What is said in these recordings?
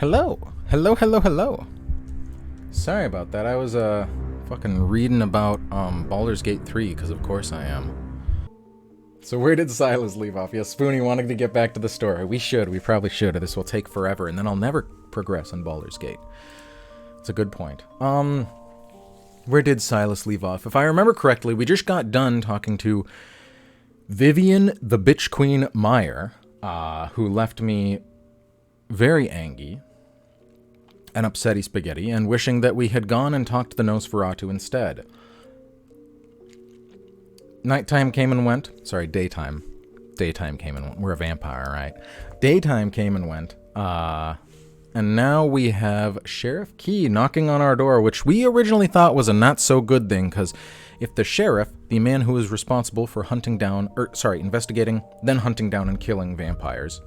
Hello. Hello, hello, hello. Sorry about that. I was, fucking reading about, Baldur's Gate 3, because of course I am. So where did Silas leave off? Yes, Spoonie wanting to get back to the story. We probably should, or this will take forever, and then I'll never progress on Baldur's Gate. It's a good point. Where did Silas leave off? If I remember correctly, we just got done talking to Vivian the Bitch Queen Meyer, who left me very angry and upsetty spaghetti, and wishing that we had gone and talked to the Nosferatu instead. Nighttime came and went. Sorry, daytime. Daytime came and went. We're a vampire, right? Daytime came and went. And now we have Sheriff Key knocking on our door, which we originally thought was a not-so-good thing, because if the sheriff, the man who is responsible for investigating, then hunting down and killing vampires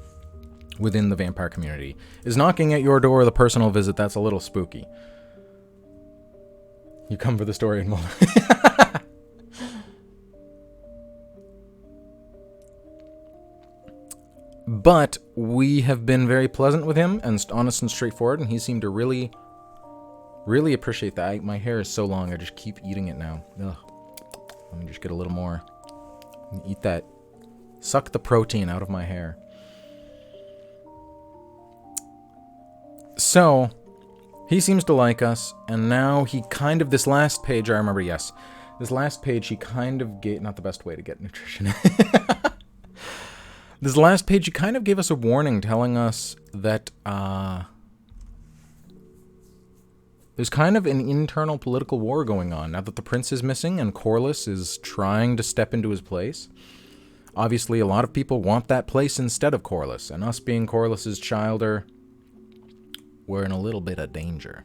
within the vampire community, is knocking at your door with a personal visit, that's a little spooky. You come for the story and But we have been very pleasant with him and honest and straightforward, and he seemed to really, really appreciate that. My hair is so long, I just keep eating it now. Ugh. Let me just get a little more. Eat that. Suck the protein out of my hair. So, he seems to like us, and now he kind of, this last page, I remember, yes. This last page, he kind of gave, not the best way to get nutrition. This last page, he kind of gave us a warning telling us that there's kind of an internal political war going on now that the prince is missing and Corlys is trying to step into his place. Obviously, a lot of people want that place instead of Corlys, and us being Corlys's childer, we're in a little bit of danger.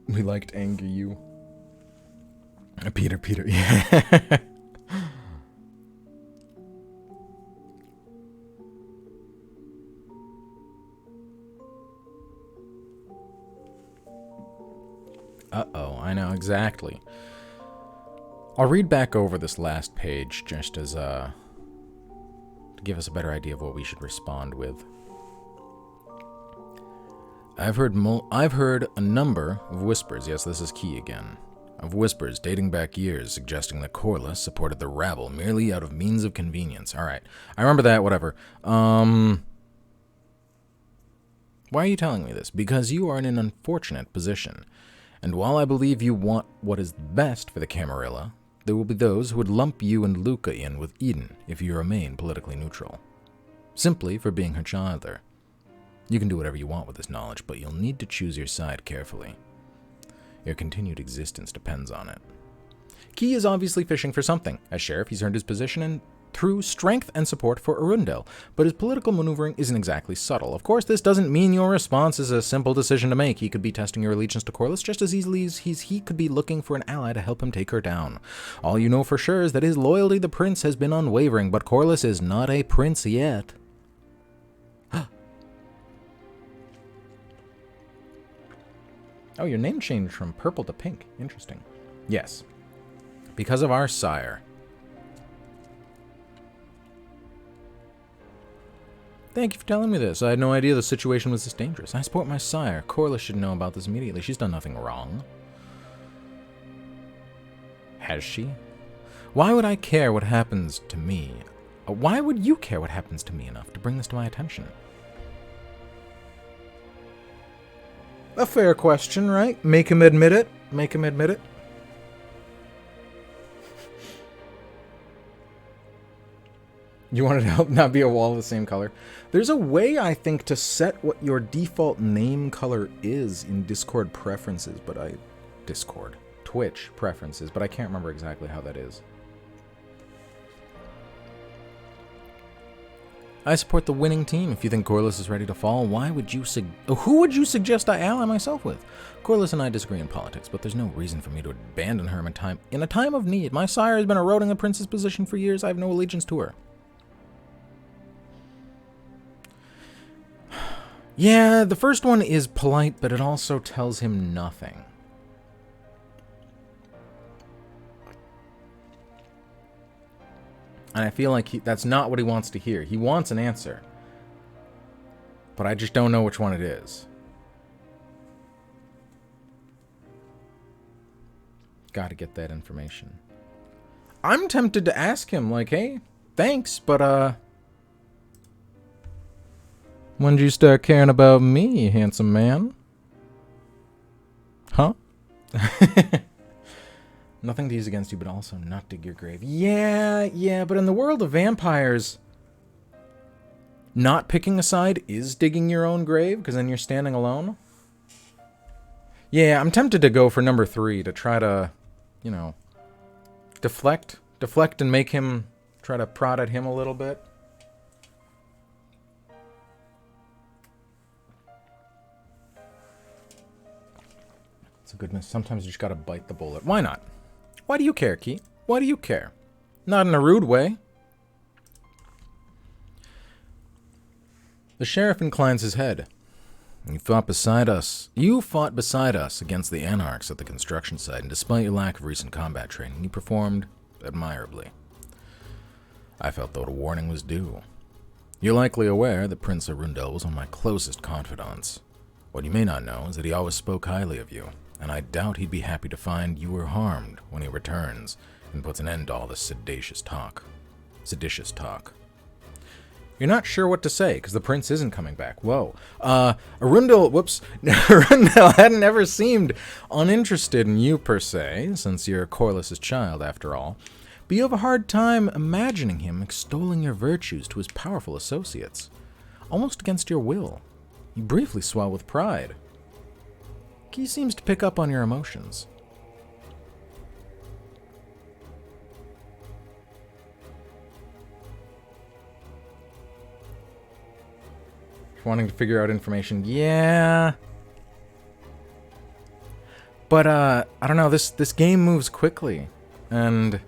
We liked anger you. Peter, yeah. Uh-oh, I know, exactly. I'll read back over this last page just as, to give us a better idea of what we should respond with. I've heard a number of whispers, yes, this is key again, of whispers dating back years suggesting that Corlys supported the rabble merely out of means of convenience. Alright, I remember that, whatever. Why are you telling me this? Because you are in an unfortunate position. And while I believe you want what is best for the Camarilla, there will be those who would lump you and Luca in with Eden if you remain politically neutral. Simply for being her childer. You can do whatever you want with this knowledge, but you'll need to choose your side carefully. Your continued existence depends on it. Key is obviously fishing for something. As sheriff, he's earned his position and through strength and support for Arundel, but his political maneuvering isn't exactly subtle. Of course, this doesn't mean your response is a simple decision to make. He could be testing your allegiance to Corlys just as easily as he could be looking for an ally to help him take her down. All you know for sure is that his loyalty to the prince has been unwavering, but Corlys is not a prince yet. Oh, your name changed from purple to pink. Interesting. Yes. Because of our sire. Thank you for telling me this. I had no idea the situation was this dangerous. I support my sire. Corlys should know about this immediately. She's done nothing wrong. Has she? Why would I care what happens to me? Why would you care what happens to me enough to bring this to my attention? A fair question, right? Make him admit it. Make him admit it. You want it to help not be a wall of the same color? There's a way, I think, to set what your default name color is in Discord preferences, but Twitch preferences, but I can't remember exactly how that is. I support the winning team. If you think Corlys is ready to fall, who would you suggest I ally myself with? Corlys and I disagree in politics, but there's no reason for me to abandon her in a time of need. My sire has been eroding the prince's position for years. I have no allegiance to her. Yeah, the first one is polite, but it also tells him nothing. And I feel like that's not what he wants to hear. He wants an answer. but I just don't know which one it is. Gotta get that information. I'm tempted to ask him, like, hey, thanks, but, when did you start caring about me, handsome man? Huh? Nothing to use against you, but also not dig your grave. Yeah, but in the world of vampires, not picking a side is digging your own grave, because then you're standing alone. Yeah, I'm tempted to go for number 3 to try to, you know, deflect and make him, try to prod at him a little bit. It's a good miss. Sometimes you just gotta bite the bullet. Why not? Why do you care, Key? Why do you care? Not in a rude way. The sheriff inclines his head. You fought beside us against the anarchs at the construction site, and despite your lack of recent combat training, you performed admirably. I felt that a warning was due. You're likely aware that Prince Arundel was one of my closest confidants. What you may not know is that he always spoke highly of you, and I doubt he'd be happy to find you were harmed when he returns and puts an end to all this seditious talk. You're not sure what to say, because the prince isn't coming back. Whoa. Arundel hadn't ever seemed uninterested in you, per se, since you're Corliss's child, after all. But you have a hard time imagining him extolling your virtues to his powerful associates. Almost against your will. You briefly swell with pride. He seems to pick up on your emotions. Wanting to figure out information. Yeah. But, I don't know, this game moves quickly. And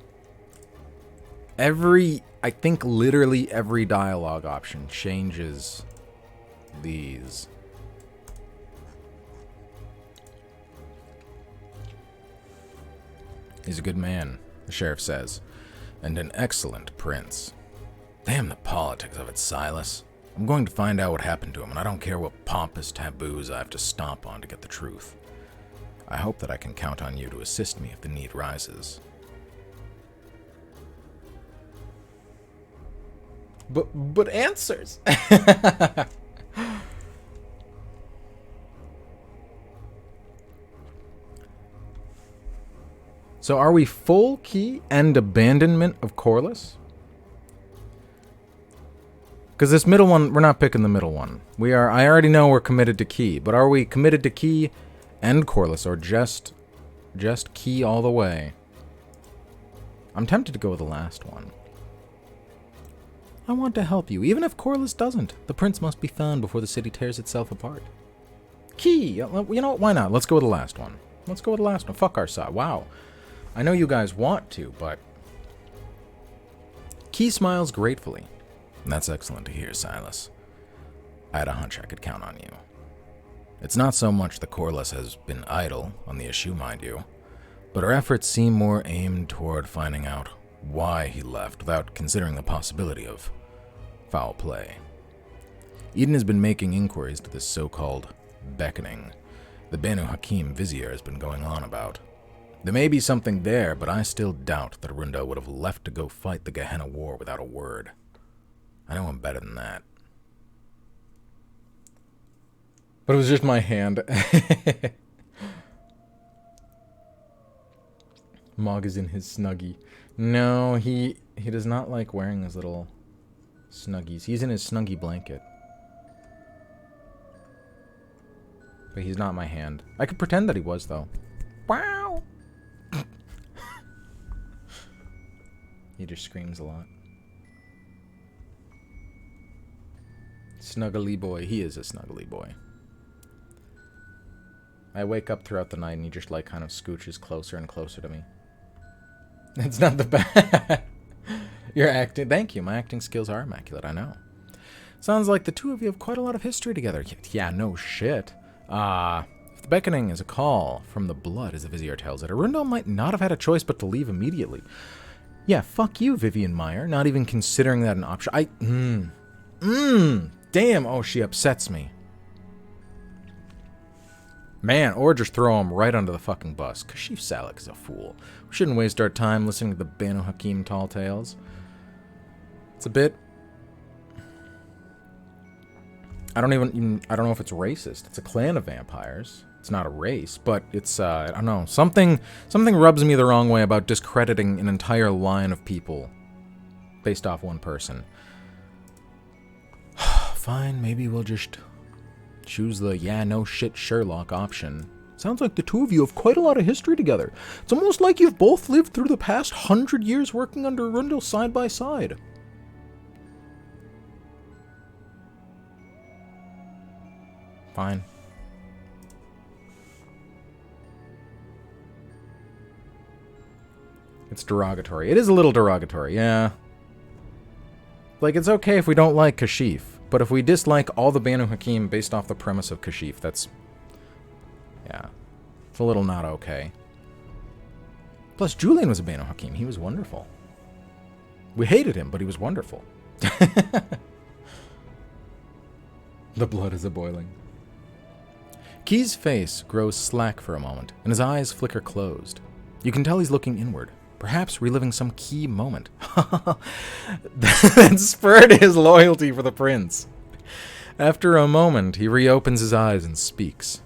I think literally every dialogue option changes these. He's a good man, the sheriff says, and an excellent prince. Damn the politics of it, Silas. I'm going to find out what happened to him, and I don't care what pompous taboos I have to stomp on to get the truth. I hope that I can count on you to assist me if the need rises. But answers! So are we full Key and abandonment of Corliss? Because this middle one, we're not picking the middle one. I already know we're committed to Key, but are we committed to Key and Corliss, or just Key all the way? I'm tempted to go with the last one. I want to help you, even if Corliss doesn't. The prince must be found before the city tears itself apart. Key! You know what? Why not? Let's go with the last one. Let's go with the last one. Fuck our side. Wow. I know you guys want to, but... Key smiles gratefully. That's excellent to hear, Silas. I had a hunch I could count on you. It's not so much that Corliss has been idle on the issue, mind you, but our efforts seem more aimed toward finding out why he left without considering the possibility of foul play. Eden has been making inquiries to this so-called beckoning the Banu Hakim Vizier has been going on about. There may be something there, but I still doubt that Arundel would have left to go fight the Gehenna War without a word. I know I'm better than that. But it was just my hand. Mog is in his Snuggie. No, he does not like wearing his little Snuggies. He's in his Snuggie blanket. But he's not my hand. I could pretend that he was, though. Wow! He just screams a lot. Snuggly boy. He is a snuggly boy. I wake up throughout the night and he just, like, kind of scooches closer and closer to me. It's not the bad. You're acting... Thank you. My acting skills are immaculate, I know. Sounds like the two of you have quite a lot of history together. Yeah, no shit. If the beckoning is a call from the blood, as the Vizier tells it, Arundel might not have had a choice but to leave immediately. Yeah, fuck you, Vivian Meyer. Not even considering that an option. Damn, oh, she upsets me. Man, or just throw him right under the fucking bus. Kashif Salak is a fool. We shouldn't waste our time listening to the Banu Hakim tall tales. It's a bit... I don't know if it's racist. It's a clan of vampires. It's not a race, but it's, I don't know. Something rubs me the wrong way about discrediting an entire line of people based off one person. Fine, maybe we'll just choose the yeah, no shit Sherlock option. Sounds like the two of you have quite a lot of history together. It's almost like you've both lived through the past 100 years working under Arundel side by side. Fine. It's derogatory. It is a little derogatory, yeah. Like, it's okay if we don't like Kashif, but if we dislike all the Banu Hakim based off the premise of Kashif, that's... yeah. It's a little not okay. Plus, Julian was a Banu Hakim. He was wonderful. We hated him, but he was wonderful. The blood is a-boiling. Key's face grows slack for a moment, and his eyes flicker closed. You can tell he's looking inward, perhaps reliving some key moment. That spurred his loyalty for the prince. After a moment, he reopens his eyes and speaks.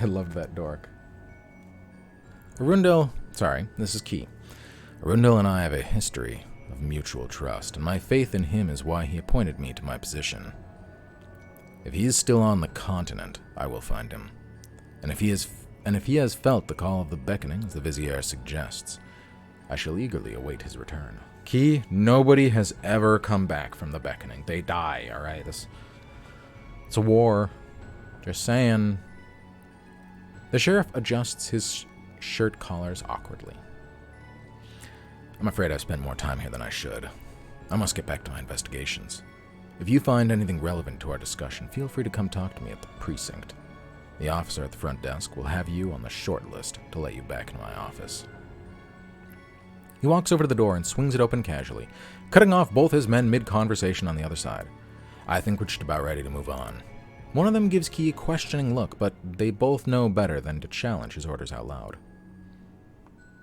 I loved that dork. Arundel, sorry, this is Key. Arundel and I have a history of mutual trust, and my faith in him is why he appointed me to my position. If he is still on the continent, I will find him. And if he has felt the call of the beckoning, as the Vizier suggests, I shall eagerly await his return. Key, nobody has ever come back from the beckoning. They die, alright? It's a war. Just saying. The sheriff adjusts his shirt collars awkwardly. I'm afraid I've spent more time here than I should. I must get back to my investigations. If you find anything relevant to our discussion, feel free to come talk to me at the precinct. The officer at the front desk will have you on the short list to let you back into my office. He walks over to the door and swings it open casually, cutting off both his men mid-conversation on the other side. I think we're just about ready to move on. One of them gives Key a questioning look, but they both know better than to challenge his orders out loud.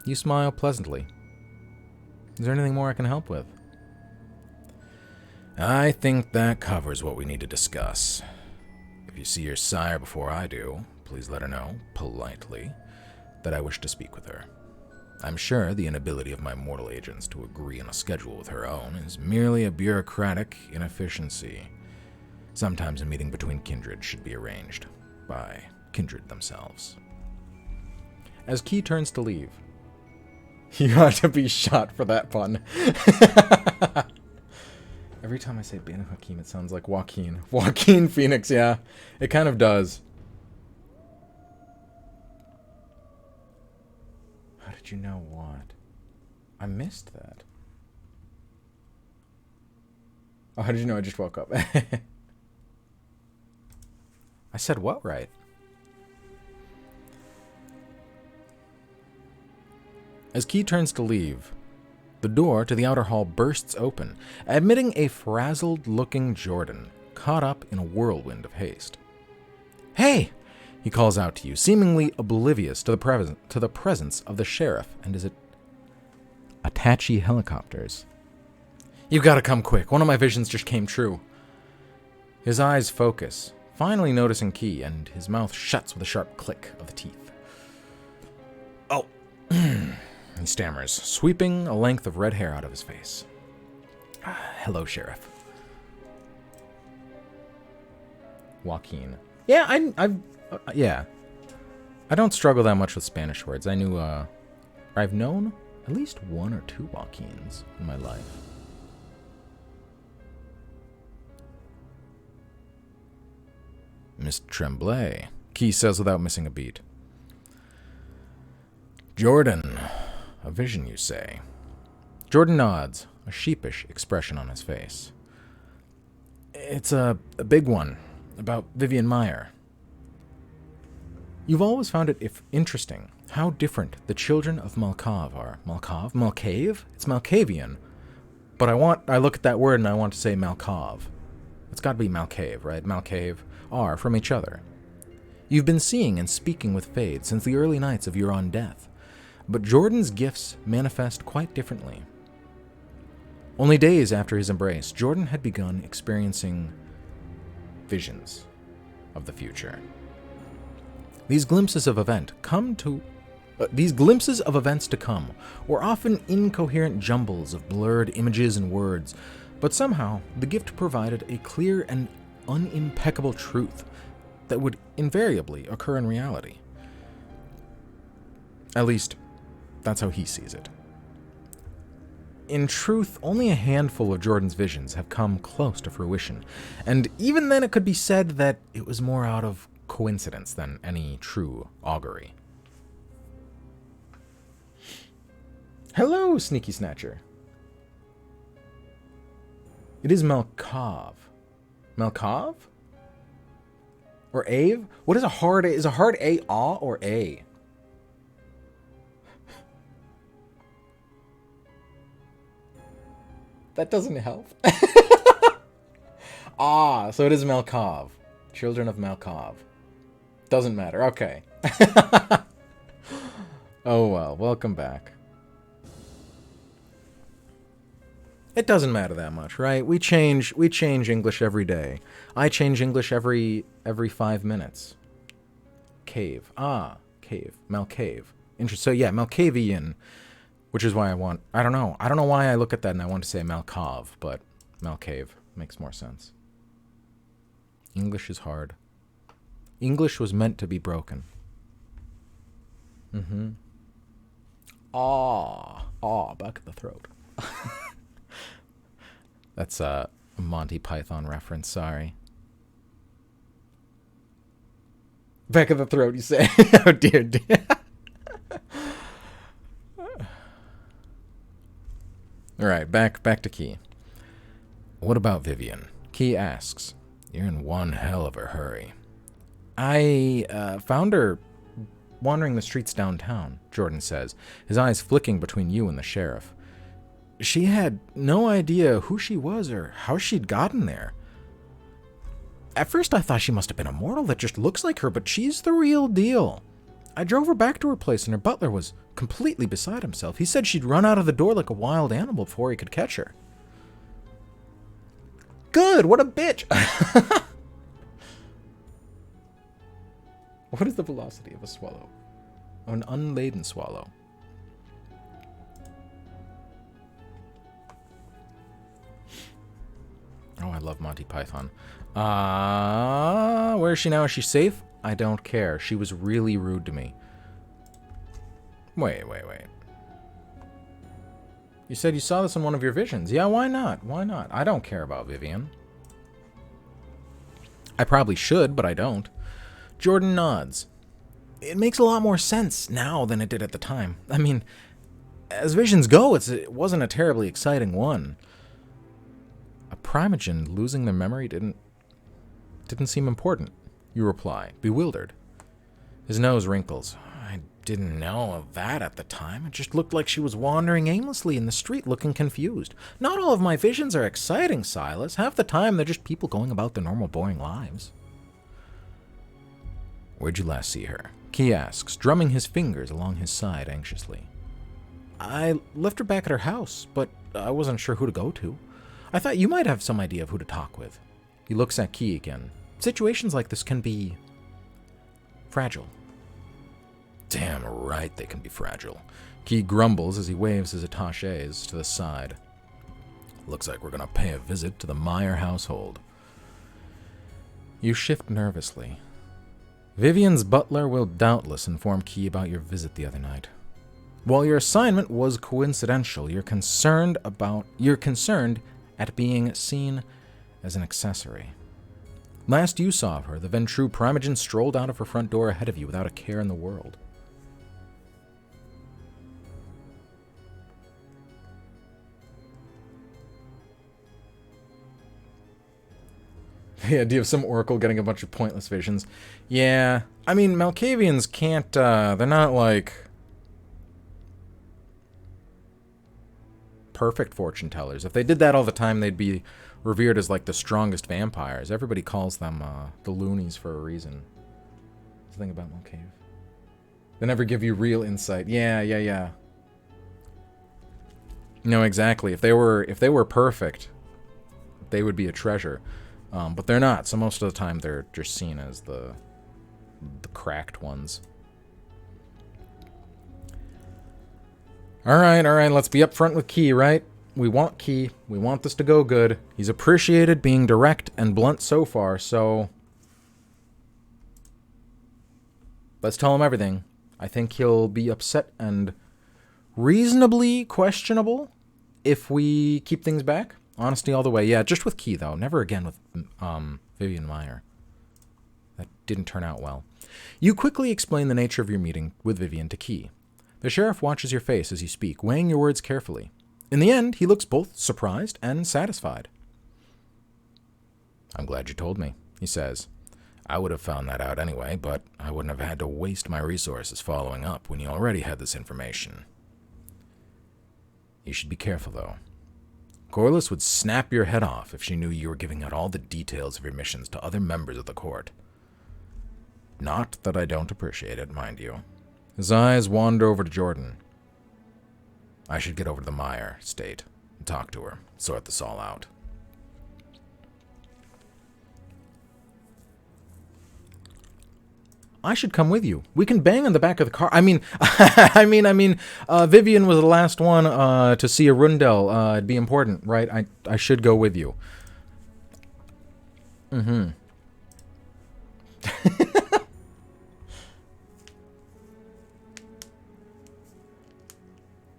You smile pleasantly. Is there anything more I can help with? I think that covers what we need to discuss. If you see your sire before I do, please let her know, politely, that I wish to speak with her. I'm sure the inability of my mortal agents to agree on a schedule with her own is merely a bureaucratic inefficiency. Sometimes a meeting between kindred should be arranged by kindred themselves. As Key turns to leave, you ought to be shot for that pun. Every time I say Banu Hakim, it sounds like Joaquin. Joaquin Phoenix, yeah. It kind of does. How did you know what? I missed that. Oh, how did you know I just woke up? I said what right? As Key turns to leave, the door to the outer hall bursts open, admitting a frazzled-looking Jordan, caught up in a whirlwind of haste. "Hey!" he calls out to you, seemingly oblivious to the presence of the sheriff and his Apache helicopters. "You've got to come quick. One of my visions just came true." His eyes focus, finally noticing Key, and his mouth shuts with a sharp click of the teeth. "Oh." He stammers, sweeping a length of red hair out of his face. "Hello, Sheriff." Joaquin. Yeah, yeah. I don't struggle that much with Spanish words. I've known at least one or two Joaquins in my life. "Miss Tremblay," Key says without missing a beat. "Jordan, a vision, you say?" Jordan nods, a sheepish expression on his face. "It's a big one, about Vivian Meyer. You've always found it interesting how different the children of Malkav are. Malkav? Malcave? It's Malkavian. But I look at that word and I want to say Malkov. It's got to be Malcave, right? Malcave are from each other. You've been seeing and speaking with Fade since the early nights of your own death, but Jordan's gifts manifest quite differently. Only days after his embrace, Jordan had begun experiencing visions of the future. These glimpses of events to come were often incoherent jumbles of blurred images and words, but somehow the gift provided a clear and unimpeccable truth that would invariably occur in reality. At least, that's how he sees it. In truth, only a handful of Jordan's visions have come close to fruition, and even then it could be said that it was more out of coincidence than any true augury. Hello, Sneaky Snatcher. It is Malkov. Malkov? Or Ave? What is a hard A? Is a hard A or A? That doesn't help. So it is Malkov. Children of Malkov. Doesn't matter. Okay. Oh well, welcome back. It doesn't matter that much, right? We change English every day. I change English every 5 minutes. Cave. Cave. Malcave. Interesting. So yeah, Malkavian, which is why I don't know why I look at that and I want to say Malkov, but Malcave makes more sense. English is hard. English was meant to be broken. Back of the throat. That's a Monty Python reference, sorry. Back of the throat, you say? Oh, dear. Alright, back to Key. What about Vivian? Key asks. You're in one hell of a hurry. I found her wandering the streets downtown, Jordan says, his eyes flicking between you and the sheriff. She had no idea who she was or how she'd gotten there. At first I thought she must have been a mortal that just looks like her, but she's the real deal. I drove her back to her place and her butler was completely beside himself. He said she'd run out of the door like a wild animal before he could catch her. Good, what a bitch! What is the velocity of a swallow? Oh, an unladen swallow. Oh, I love Monty Python. Where is she now? Is she safe? I don't care. She was really rude to me. Wait. You said you saw this in one of your visions. Yeah, why not? Why not? I don't care about Vivian. I probably should, but I don't. Jordan nods. It makes a lot more sense now than it did at the time. I mean, as visions go, it wasn't a terribly exciting one. A primogen losing their memory didn't seem important. You reply, bewildered. His nose wrinkles. I didn't know of that at the time. It just looked like she was wandering aimlessly in the street looking confused. Not all of my visions are exciting, Silas. Half the time they're just people going about their normal boring lives. Where'd you last see her? Key asks, drumming his fingers along his side anxiously. I left her back at her house, but I wasn't sure who to go to. I thought you might have some idea of who to talk with. He looks at Key again. Situations like this can be fragile. Damn right they can be fragile. Key grumbles as he waves his attaches to the side. Looks like we're gonna pay a visit to the Meyer household. You shift nervously. Vivian's butler will doubtless inform Key about your visit the other night. While your assignment was coincidental, you're concerned at being seen as an accessory. Last you saw of her, the Ventru primogen strolled out of her front door ahead of you without a care in the world. The idea of some oracle getting a bunch of pointless visions. Yeah, I mean, Malkavians can't, they're not like... perfect fortune tellers. If they did that all the time, they'd be revered as like the strongest vampires. Everybody calls them the loonies for a reason. That's the thing about Milk Cave. They never give you real insight. Yeah. No, exactly. If they were perfect, they would be a treasure. But they're not. So most of the time, they're just seen as the cracked ones. All right. Let's be upfront with Key, right? We want Key. We want this to go good. He's appreciated being direct and blunt so far, so let's tell him everything. I think he'll be upset and reasonably questionable if we keep things back. Honesty all the way. Yeah, just with Key, though. Never again with Vivian Meyer. That didn't turn out well. You quickly explain the nature of your meeting with Vivian to Key. The sheriff watches your face as you speak, weighing your words carefully. In the end, he looks both surprised and satisfied. I'm glad you told me, he says. I would have found that out anyway, but I wouldn't have had to waste my resources following up when you already had this information. You should be careful, though. Corliss would snap your head off if she knew you were giving out all the details of your missions to other members of the court. Not that I don't appreciate it, mind you. His eyes wander over to Jordan. I should get over to the Meyer estate and talk to her, sort this all out. I should come with you. We can bang on the back of the car. I mean, Vivian was the last one to see a Rundell. It'd be important, right? I should go with you. Mm-hmm.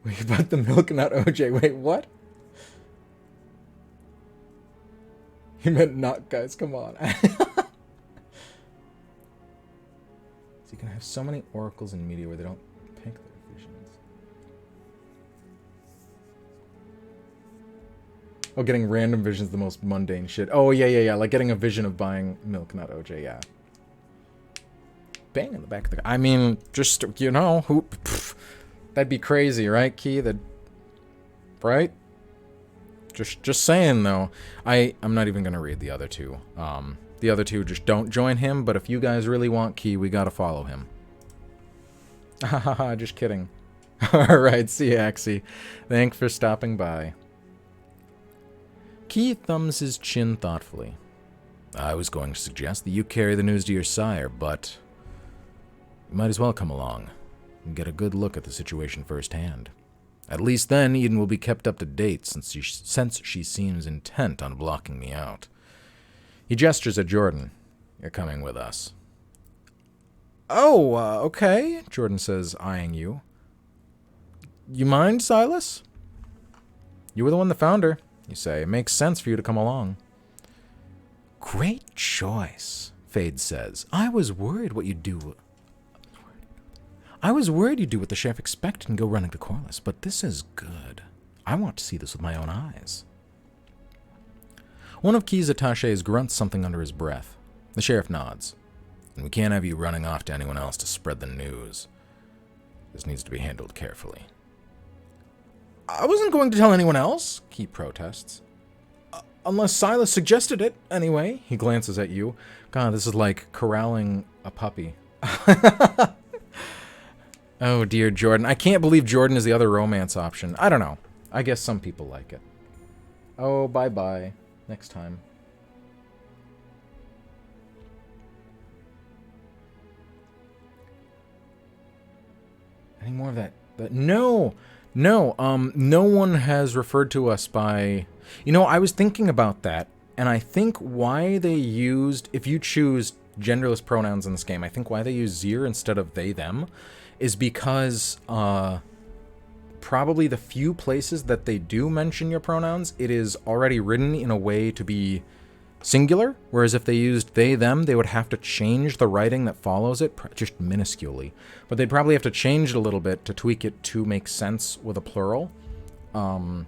We bought the milk, not OJ. Wait, what? He meant not, guys. Come on. So you can have so many oracles in media where they don't pick their visions. Oh, getting random visions, the most mundane shit. Oh, yeah. Like getting a vision of buying milk, not OJ, yeah. Bang in the back of the... I mean, just, you know, who... Pff, that'd be crazy, right, Key? That... Right? Just saying, though. I'm not even going to read the other two. The other two just don't join him, but if you guys really want Key, we gotta follow him. Hahaha, just kidding. Alright, see ya, Axie. Thanks for stopping by. Key thumbs his chin thoughtfully. I was going to suggest that you carry the news to your sire, but you might as well come along and get a good look at the situation firsthand. At least then, Eden will be kept up to date since she seems intent on blocking me out. He gestures at Jordan. You're coming with us. Oh, okay, Jordan says, eyeing you. You mind, Silas? You were the one that found her, you say. It makes sense for you to come along. Great choice, Fade says. I was worried you'd do what the sheriff expected and go running to Corliss, but this is good. I want to see this with my own eyes. One of Key's attaches grunts something under his breath. The sheriff nods. And we can't have you running off to anyone else to spread the news. This needs to be handled carefully. I wasn't going to tell anyone else, Key protests. Unless Silas suggested it, anyway. He glances at you. God, this is like corralling a puppy. Oh, dear Jordan. I can't believe Jordan is the other romance option. I don't know. I guess some people like it. Oh, bye-bye. Next time. Any more of that? No! No, no one has referred to us by... You know, I was thinking about that, and I think why they used... If you choose genderless pronouns in this game, I think why they use Zir instead of they, them, is because, probably the few places that they do mention your pronouns, it is already written in a way to be singular, whereas if they used they, them, they would have to change the writing that follows it, just minusculely. But they'd probably have to change it a little bit to tweak it to make sense with a plural. And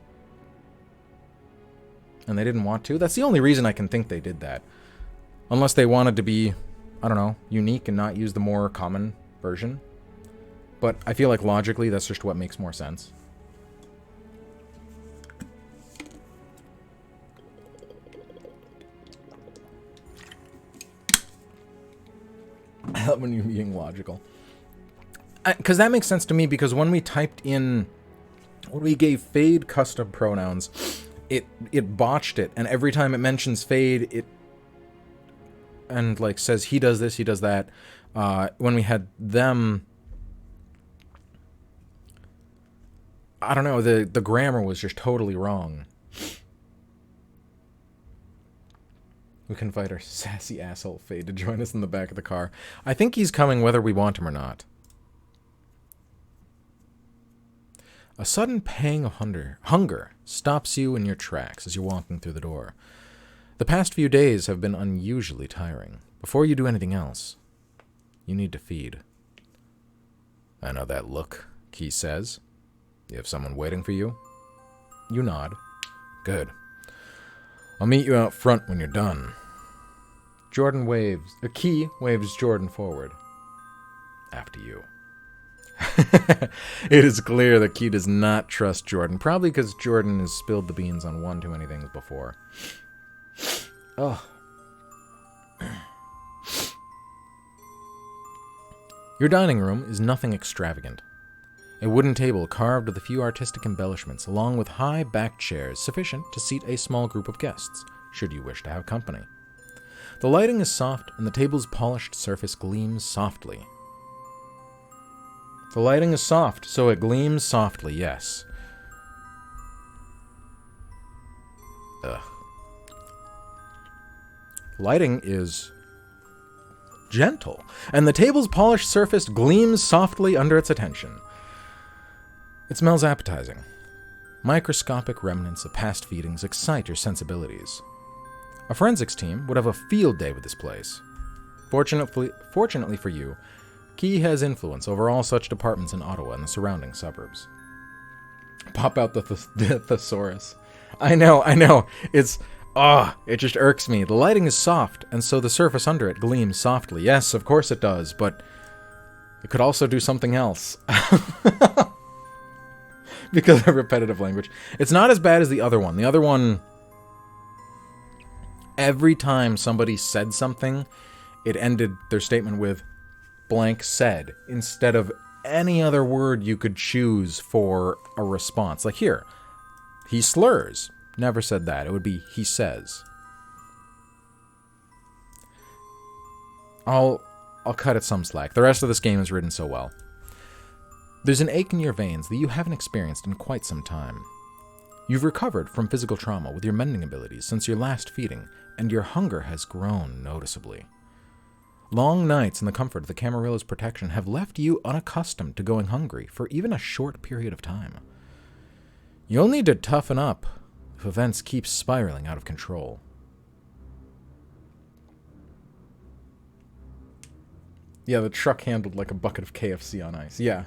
they didn't want to. That's the only reason I can think they did that. Unless they wanted to be, I don't know, unique and not use the more common version. But I feel like logically that's just what makes more sense. when you're being logical. Because that makes sense to me, because when we typed in, when we gave Fade custom pronouns, it botched it, and every time it mentions Fade, it and like says he does this, he does that. When we had them, I don't know, the grammar was just totally wrong. We can invite our sassy asshole Fade to join us in the back of the car. I think he's coming whether we want him or not. A sudden pang of hunger stops you in your tracks as you're walking through the door. The past few days have been unusually tiring. Before you do anything else, you need to feed. I know that look, Key says. You have someone waiting for you? You nod. Good. I'll meet you out front when you're done. Key waves Jordan forward. After you. It is clear that Key does not trust Jordan, probably because Jordan has spilled the beans on one too many things before. Oh. Your dining room is nothing extravagant. A wooden table carved with a few artistic embellishments, along with high back chairs sufficient to seat a small group of guests, should you wish to have company. The lighting is soft, and the table's polished surface gleams softly. The lighting is soft, so it gleams softly, yes. Ugh. Lighting is gentle, and the table's polished surface gleams softly under its attention. It smells appetizing. Microscopic remnants of past feedings excite your sensibilities. A forensics team would have a field day with this place. Fortunately for you, Key has influence over all such departments in Ottawa and the surrounding suburbs. Pop out the thesaurus. I know. It just irks me. The lighting is soft, and so the surface under it gleams softly. Yes, of course it does, but it could also do something else. Because of repetitive language. It's not as bad as the other one. The other one, every time somebody said something, it ended their statement with blank said, instead of any other word you could choose for a response. Like here, he slurs. Never said that. It would be he says. I'll cut it some slack. The rest of this game is written so well. There's an ache in your veins that you haven't experienced in quite some time. You've recovered from physical trauma with your mending abilities since your last feeding, and your hunger has grown noticeably. Long nights in the comfort of the Camarilla's protection have left you unaccustomed to going hungry for even a short period of time. You'll need to toughen up if events keep spiraling out of control. Yeah, the truck handled like a bucket of KFC on ice. Yeah.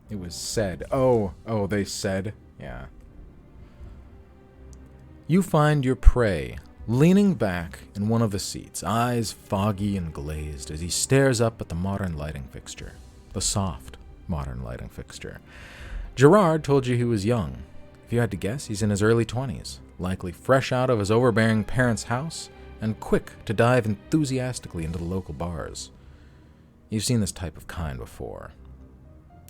It was said. Oh, they said. Yeah. You find your prey leaning back in one of the seats, eyes foggy and glazed as he stares up at the modern lighting fixture. The soft, modern lighting fixture. Gerard told you he was young. If you had to guess, he's in his early 20s, likely fresh out of his overbearing parents' house and quick to dive enthusiastically into the local bars. You've seen this type of kind before.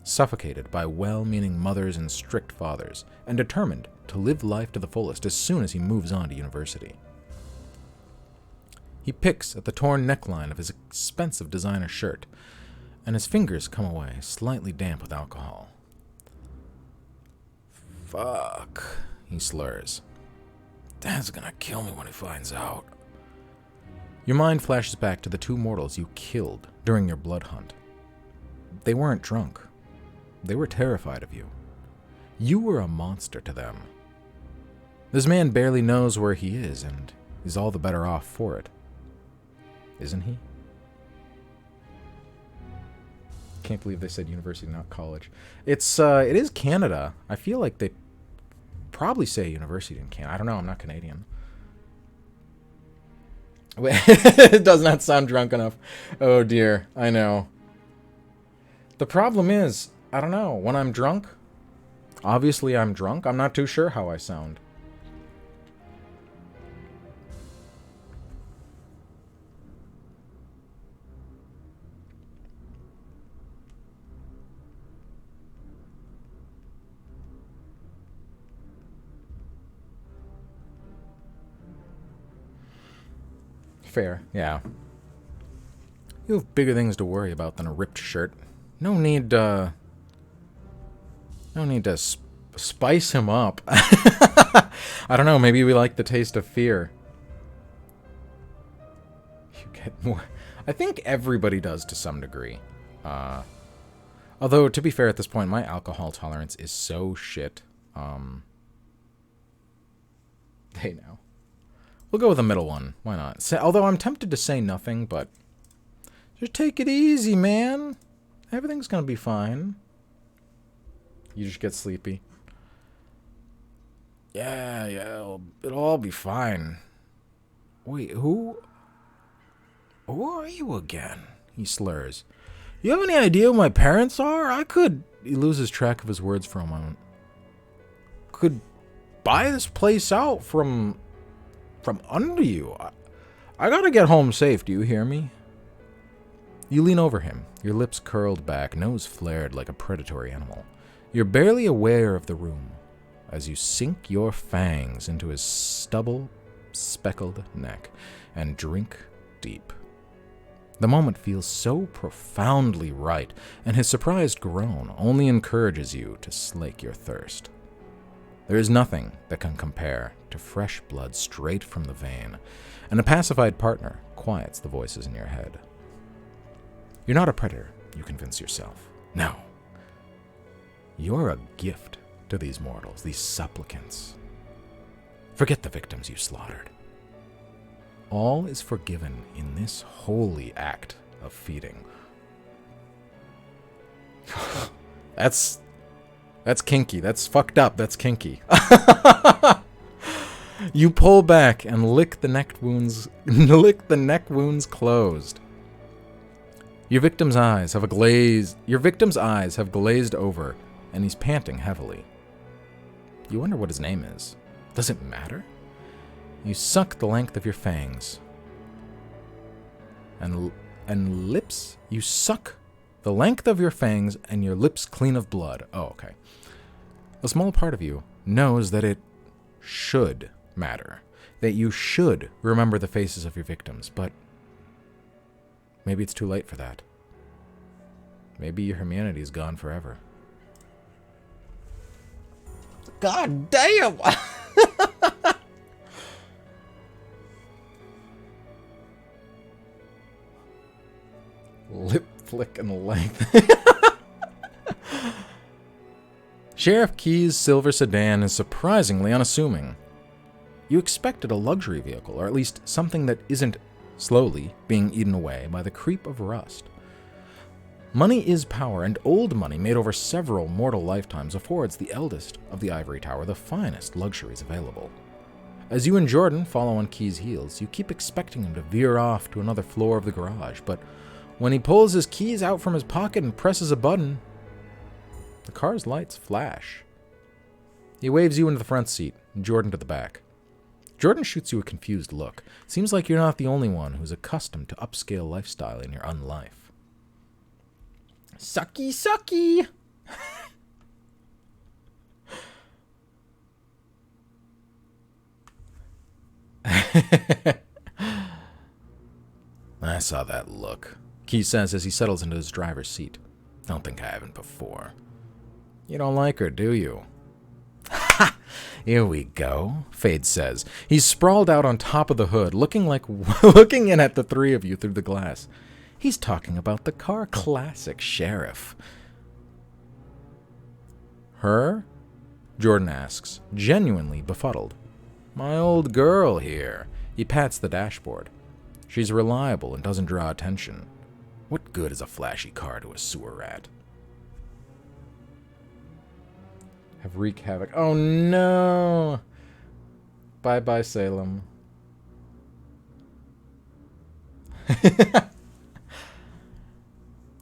Suffocated by well-meaning mothers and strict fathers, and determined to live life to the fullest as soon as he moves on to university. He picks at the torn neckline of his expensive designer shirt, and his fingers come away slightly damp with alcohol. Fuck, he slurs. Dad's gonna kill me when he finds out. Your mind flashes back to the two mortals you killed during your blood hunt. They weren't drunk. They were terrified of you. You were a monster to them. This man barely knows where he is, and is all the better off for it. Isn't he? Can't believe they said university, not college. It is Canada. I feel like they probably say university in Canada. I don't know, I'm not Canadian. It does not sound drunk enough. Oh dear, I know. The problem is, I don't know, when I'm drunk, Obviously, I'm drunk. I'm not too sure how I sound. Fair, yeah. You have bigger things to worry about than a ripped shirt. No need to spice him up. I don't know, maybe we like the taste of fear. You get more... I think everybody does to some degree. Although, to be fair, at this point, my alcohol tolerance is so shit. Hey, now. We'll go with the middle one. Why not? Although I'm tempted to say nothing, but... Just take it easy, man. Everything's gonna be fine. You just get sleepy. Yeah, it'll all be fine. Wait, who are you again? He slurs. You have any idea who my parents are? I could... He loses track of his words for a moment. Could buy this place out from under you. I gotta get home safe, do you hear me? You lean over him, your lips curled back, nose flared like a predatory animal. You're barely aware of the room as you sink your fangs into his stubble-speckled neck and drink deep. The moment feels so profoundly right, and his surprised groan only encourages you to slake your thirst. There is nothing that can compare to fresh blood straight from the vein, and a pacified partner quiets the voices in your head. You're not a predator, you convince yourself. No. You're a gift to these mortals, these supplicants. Forget the victims you slaughtered. All is forgiven in this holy act of feeding. That's kinky. That's fucked up. That's kinky. You pull back and lick the neck wounds closed. Your victim's eyes have glazed over, and he's panting heavily. You wonder what his name is. Does it matter? You suck the length of your fangs. And lips? You suck the length of your fangs and your lips clean of blood. Oh, okay. A small part of you knows that it should matter. That you should remember the faces of your victims, but maybe it's too late for that. Maybe your humanity is gone forever. God damn! Lip flick and length. Sheriff Key's silver sedan is surprisingly unassuming. You expected a luxury vehicle, or at least something that isn't slowly being eaten away by the creep of rust. Money is power, and old money made over several mortal lifetimes affords the eldest of the ivory tower the finest luxuries available. As you and Jordan follow on Key's heels, you keep expecting him to veer off to another floor of the garage, but when he pulls his keys out from his pocket and presses a button, the car's lights flash. He waves you into the front seat, and Jordan to the back. Jordan shoots you a confused look. Seems like you're not the only one who's accustomed to upscale lifestyle in your unlife. Sucky, sucky! I saw that look, Key says as he settles into his driver's seat. Don't think I haven't before. You don't like her, do you? Ha! Here we go, Fade says. He's sprawled out on top of the hood, looking in at the three of you through the glass. He's talking about the car classic Sheriff. Her? Jordan asks, genuinely befuddled. My old girl here. He pats the dashboard. She's reliable and doesn't draw attention. What good is a flashy car to a sewer rat? Have wreak havoc. Oh no! Bye-bye, Salem.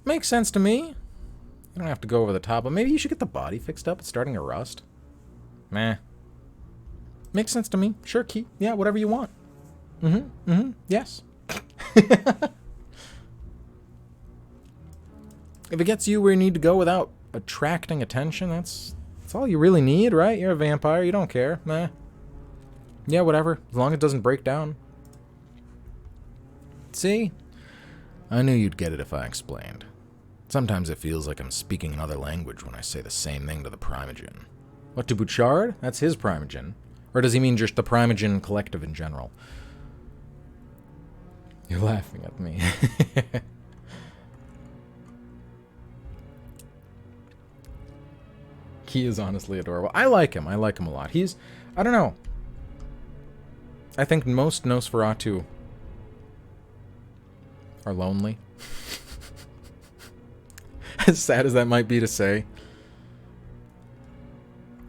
Makes sense to me. You don't have to go over the top, but maybe you should get the body fixed up. It's starting to rust. Meh. Makes sense to me. Sure, Key. Yeah, whatever you want. Yes. If it gets you where you need to go without attracting attention, that's all you really need, right? You're a vampire. You don't care. Meh. Yeah, whatever. As long as it doesn't break down. See? I knew you'd get it if I explained. Sometimes it feels like I'm speaking another language when I say the same thing to the Primogen. What, to Bouchard? That's his Primogen. Or does he mean just the Primogen collective in general? You're laughing at me. He is honestly adorable. I like him. I like him a lot. He's... I don't know. I think most Nosferatu are lonely. As sad as that might be to say.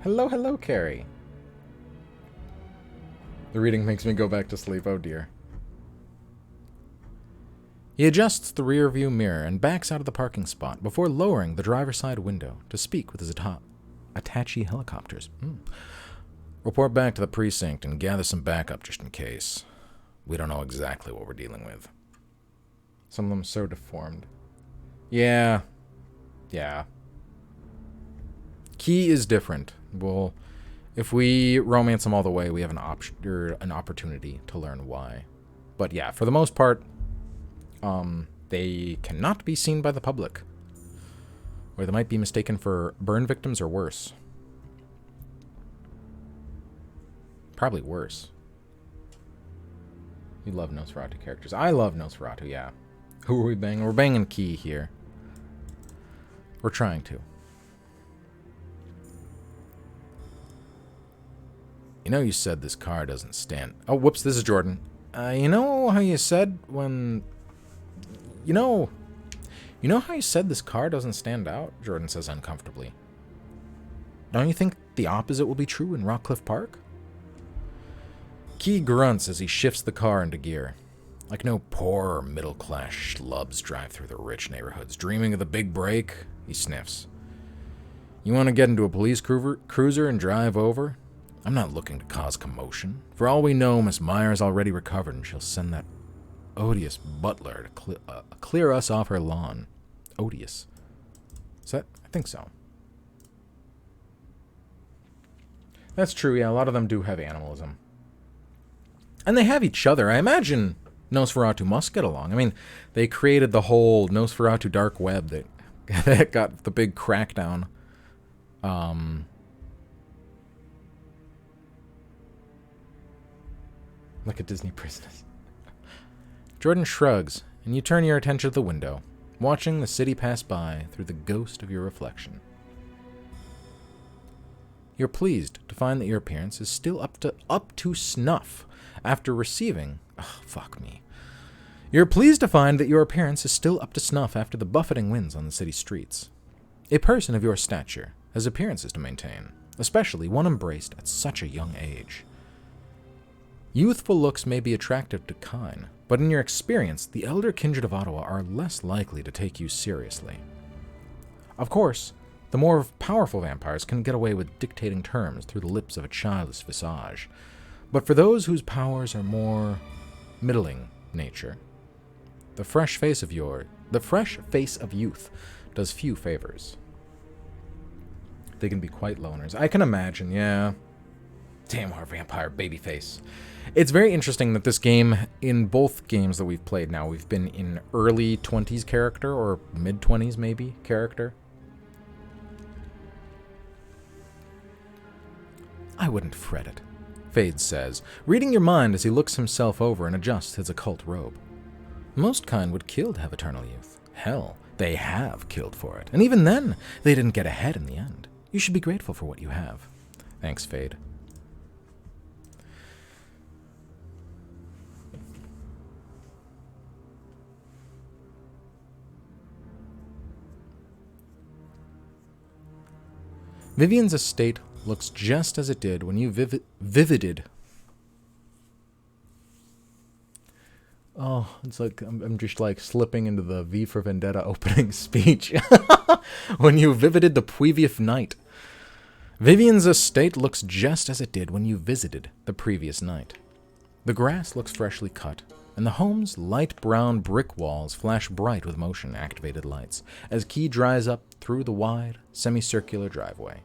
Hello, hello, Carrie. The reading makes me go back to sleep. Oh, dear. He adjusts the rear view mirror and backs out of the parking spot before lowering the driver's side window to speak with his Apache helicopters. Report back to the precinct and gather some backup just in case. We don't know exactly what we're dealing with. Some of them so deformed. Yeah. Yeah. Key is different. Well, if we romance him all the way, we have an opportunity to learn why. But yeah, for the most part, they cannot be seen by the public. Or they might be mistaken for burn victims or worse. Probably worse. You love Nosferatu characters. I love Nosferatu, yeah. Who are we banging? We're banging Key here. We're trying to. You know you said this car doesn't stand... Oh, whoops, this is Jordan. You know how you said when... You know how you said this car doesn't stand out? Jordan says uncomfortably. Don't you think the opposite will be true in Rockcliffe Park? Key grunts as he shifts the car into gear. Like no poor middle-class schlubs drive through the rich neighborhoods, dreaming of the big break, he sniffs. You want to get into a police cruiser and drive over? I'm not looking to cause commotion. For all we know, Miss Myers already recovered and she'll send that odious butler to clear us off her lawn. Odious. Is that? I think so. That's true, yeah. A lot of them do have animalism. And they have each other. I imagine Nosferatu must get along. I mean, they created the whole Nosferatu dark web that got the big crackdown. Look at Disney Princess. Jordan shrugs, and you turn your attention to the window, watching the city pass by through the ghost of your reflection. You're pleased to find that your appearance is still up to snuff after receiving... Oh, fuck me. You're pleased to find that your appearance is still up to snuff after the buffeting winds on the city streets. A person of your stature has appearances to maintain, especially one embraced at such a young age. Youthful looks may be attractive to kine, but in your experience, the elder kindred of Ottawa are less likely to take you seriously. Of course, the more powerful vampires can get away with dictating terms through the lips of a childless visage, but for those whose powers are more middling nature, the fresh face of youth does few favors. They can be quite loners. I can imagine, yeah. Damn, our vampire babyface. It's very interesting that this game, in both games that we've played now, we've been in early 20s character, or mid-20s maybe, character. I wouldn't fret it, Fade says, reading your mind as he looks himself over and adjusts his occult robe. Most kind would kill to have eternal youth. Hell, they have killed for it. And even then, they didn't get ahead in the end. You should be grateful for what you have. Thanks, Fade. Vivian's estate looks just as it did when you vivided. Oh, it's like I'm just like slipping into the V for Vendetta opening speech. When you visited the previous night. Vivian's estate looks just as it did when you visited the previous night. The grass looks freshly cut, and the home's light brown brick walls flash bright with motion-activated lights as Key drives up through the wide, semicircular driveway.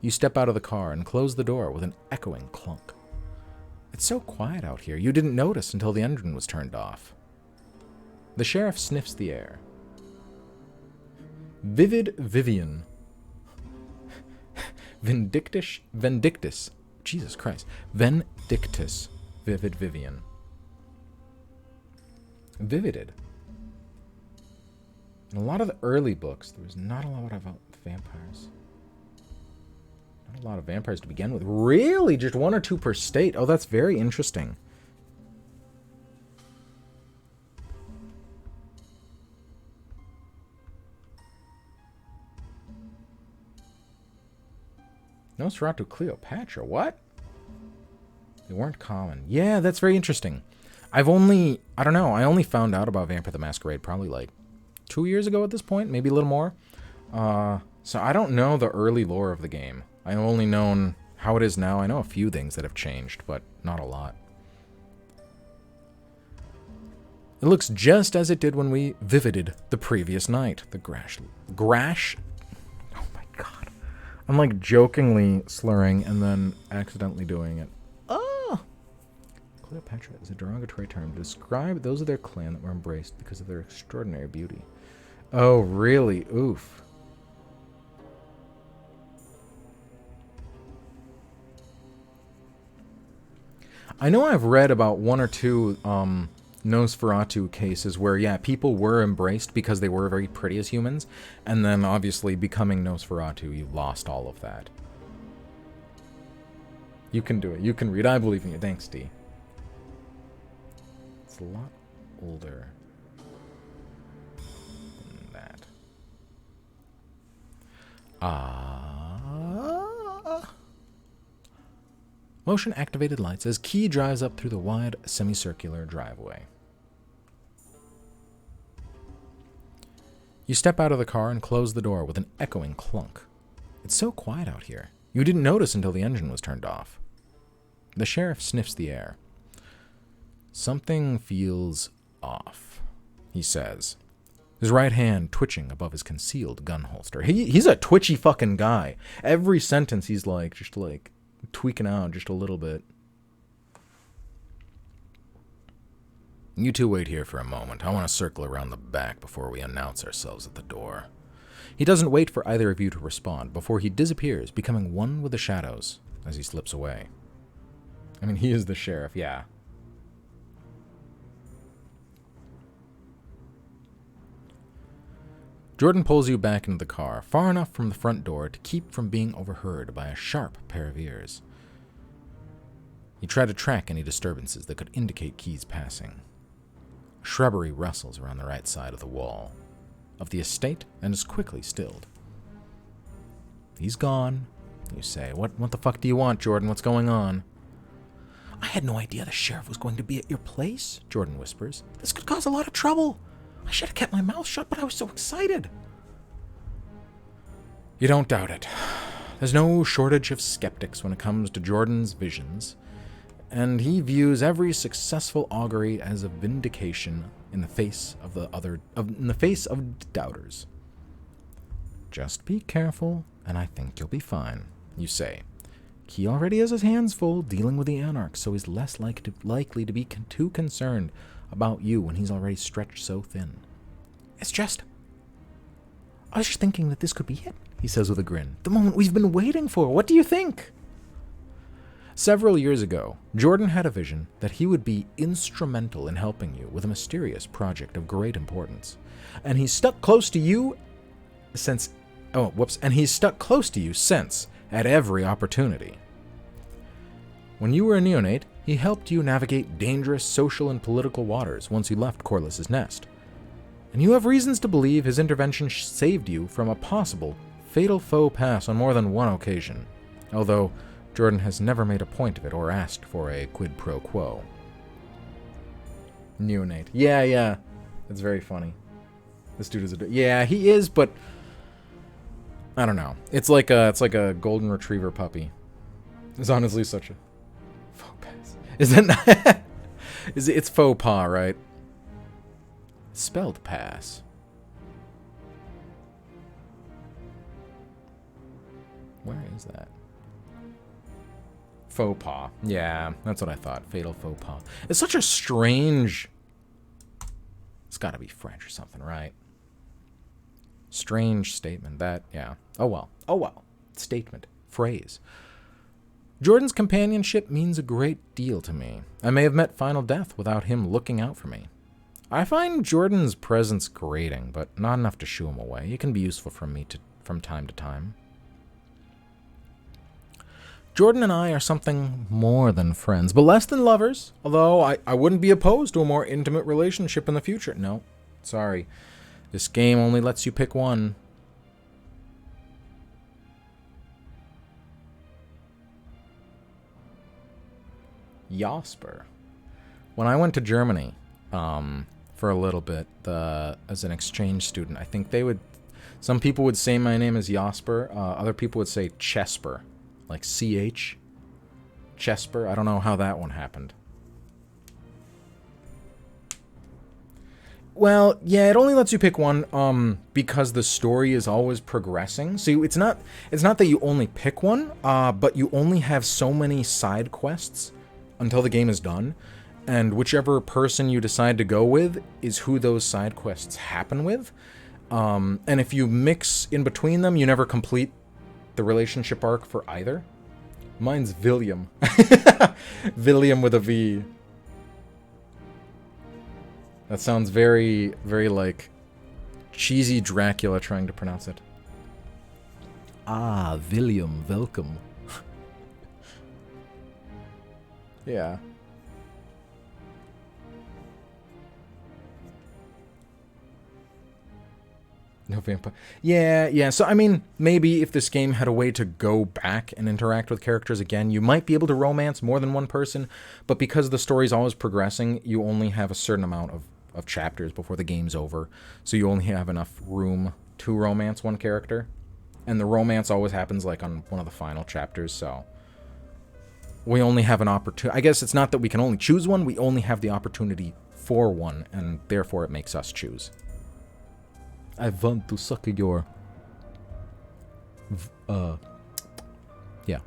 You step out of the car and close the door with an echoing clunk. It's so quiet out here, you didn't notice until the engine was turned off. The sheriff sniffs the air. Vivid Vivian. Vindictus. Jesus Christ. Vindictus. Vivid Vivian. Vivided. In a lot of the early books, there was not a lot about vampires. Not a lot of vampires to begin with. Really? Just 1 or 2 per state? Oh, that's very interesting. Nosferatu Cleopatra. What? They weren't common. Yeah, that's very interesting. I don't know, I only found out about Vampire the Masquerade probably like 2 years ago at this point, maybe a little more. So I don't know the early lore of the game. I've only known how it is now. I know a few things that have changed, but not a lot. It looks just as it did when we vivided the previous night. The grash. Oh my god. I'm like jokingly slurring and then accidentally doing it. Oh! Cleopatra is a derogatory term to describe those of their clan that were embraced because of their extraordinary beauty. Oh, really? Oof. I know I've read about 1 or 2 Nosferatu cases where, yeah, people were embraced because they were very pretty as humans, and then obviously becoming Nosferatu, you lost all of that. You can do it. You can read. I believe in you. Thanks, D. It's a lot older than that. Motion-activated lights as Key drives up through the wide, semicircular driveway. You step out of the car and close the door with an echoing clunk. It's so quiet out here. You didn't notice until the engine was turned off. The sheriff sniffs the air. Something feels off, he says, his right hand twitching above his concealed gun holster. He's a twitchy fucking guy. Every sentence he's like, just like, tweaking out just a little bit. You two wait here for a moment. I want to circle around the back before we announce ourselves at the door. He doesn't wait for either of you to respond before he disappears, becoming one with the shadows as he slips away. I mean, he is the sheriff, yeah. Jordan pulls you back into the car, far enough from the front door to keep from being overheard by a sharp pair of ears. You try to track any disturbances that could indicate Key's passing. Shrubbery rustles around the right side of the wall of the estate and is quickly stilled. He's gone, you say. What the fuck do you want, Jordan? What's going on? I had no idea the sheriff was going to be at your place, Jordan whispers. This could cause a lot of trouble. I should have kept my mouth shut, but I was so excited. You don't doubt it. There's no shortage of skeptics when it comes to Jordan's visions, and he views every successful augury as a vindication in the face of doubters. Just be careful, and I think you'll be fine, you say. He already has his hands full dealing with the Anarchs, so he's less likely to be too concerned about you when he's already stretched so thin. I was just thinking that this could be it, he says with a grin. The moment we've been waiting for. What do you think? Several years ago, Jordan had a vision that he would be instrumental in helping you with a mysterious project of great importance. And he's stuck close to you since at every opportunity. When you were a neonate, he helped you navigate dangerous social and political waters once he left Corliss's nest. And you have reasons to believe his intervention saved you from a possible fatal faux pas on more than one occasion, although Jordan has never made a point of it or asked for a quid pro quo. Neonate. Yeah, yeah. It's very funny. This dude is yeah, he is, but I don't know. It's like a golden retriever puppy. It's honestly such a faux pas. Is it not? It's faux pas, right? Spelled pass. Where is that? Faux pas. Yeah, that's what I thought. Fatal faux pas. It's such a strange... It's gotta be French or something, right? Strange statement. That, yeah. Oh well. Oh well. Statement. Phrase. Jordan's companionship means a great deal to me. I may have met final death without him looking out for me. I find Jordan's presence grating, but not enough to shoo him away. He can be useful from time to time. Jordan and I are something more than friends, but less than lovers, although I wouldn't be opposed to a more intimate relationship in the future. No, sorry. This game only lets you pick one. Jasper. When I went to Germany for a little bit as an exchange student, I think some people would say my name is Jasper. Other people would say Chesper. Like CH. Chesper. I don't know how that one happened. Well, yeah, it only lets you pick one because the story is always progressing. So it's not that you only pick one, but you only have so many side quests until the game is done. And whichever person you decide to go with is who those side quests happen with. And if you mix in between them, you never complete the relationship arc for either. Mine's VtM. VtM with a V. That sounds very, very like cheesy Dracula trying to pronounce it. Ah, VtM, welcome. Yeah. No vampire. Yeah, yeah. So, I mean, maybe if this game had a way to go back and interact with characters again, you might be able to romance more than one person, but because the story's always progressing, you only have a certain amount of chapters before the game's over, so you only have enough room to romance one character, and the romance always happens, like, on one of the final chapters, so we only have an opportunity. I guess it's not that we can only choose one, we only have the opportunity for one, and therefore it makes us choose. I want to suck your... Yeah.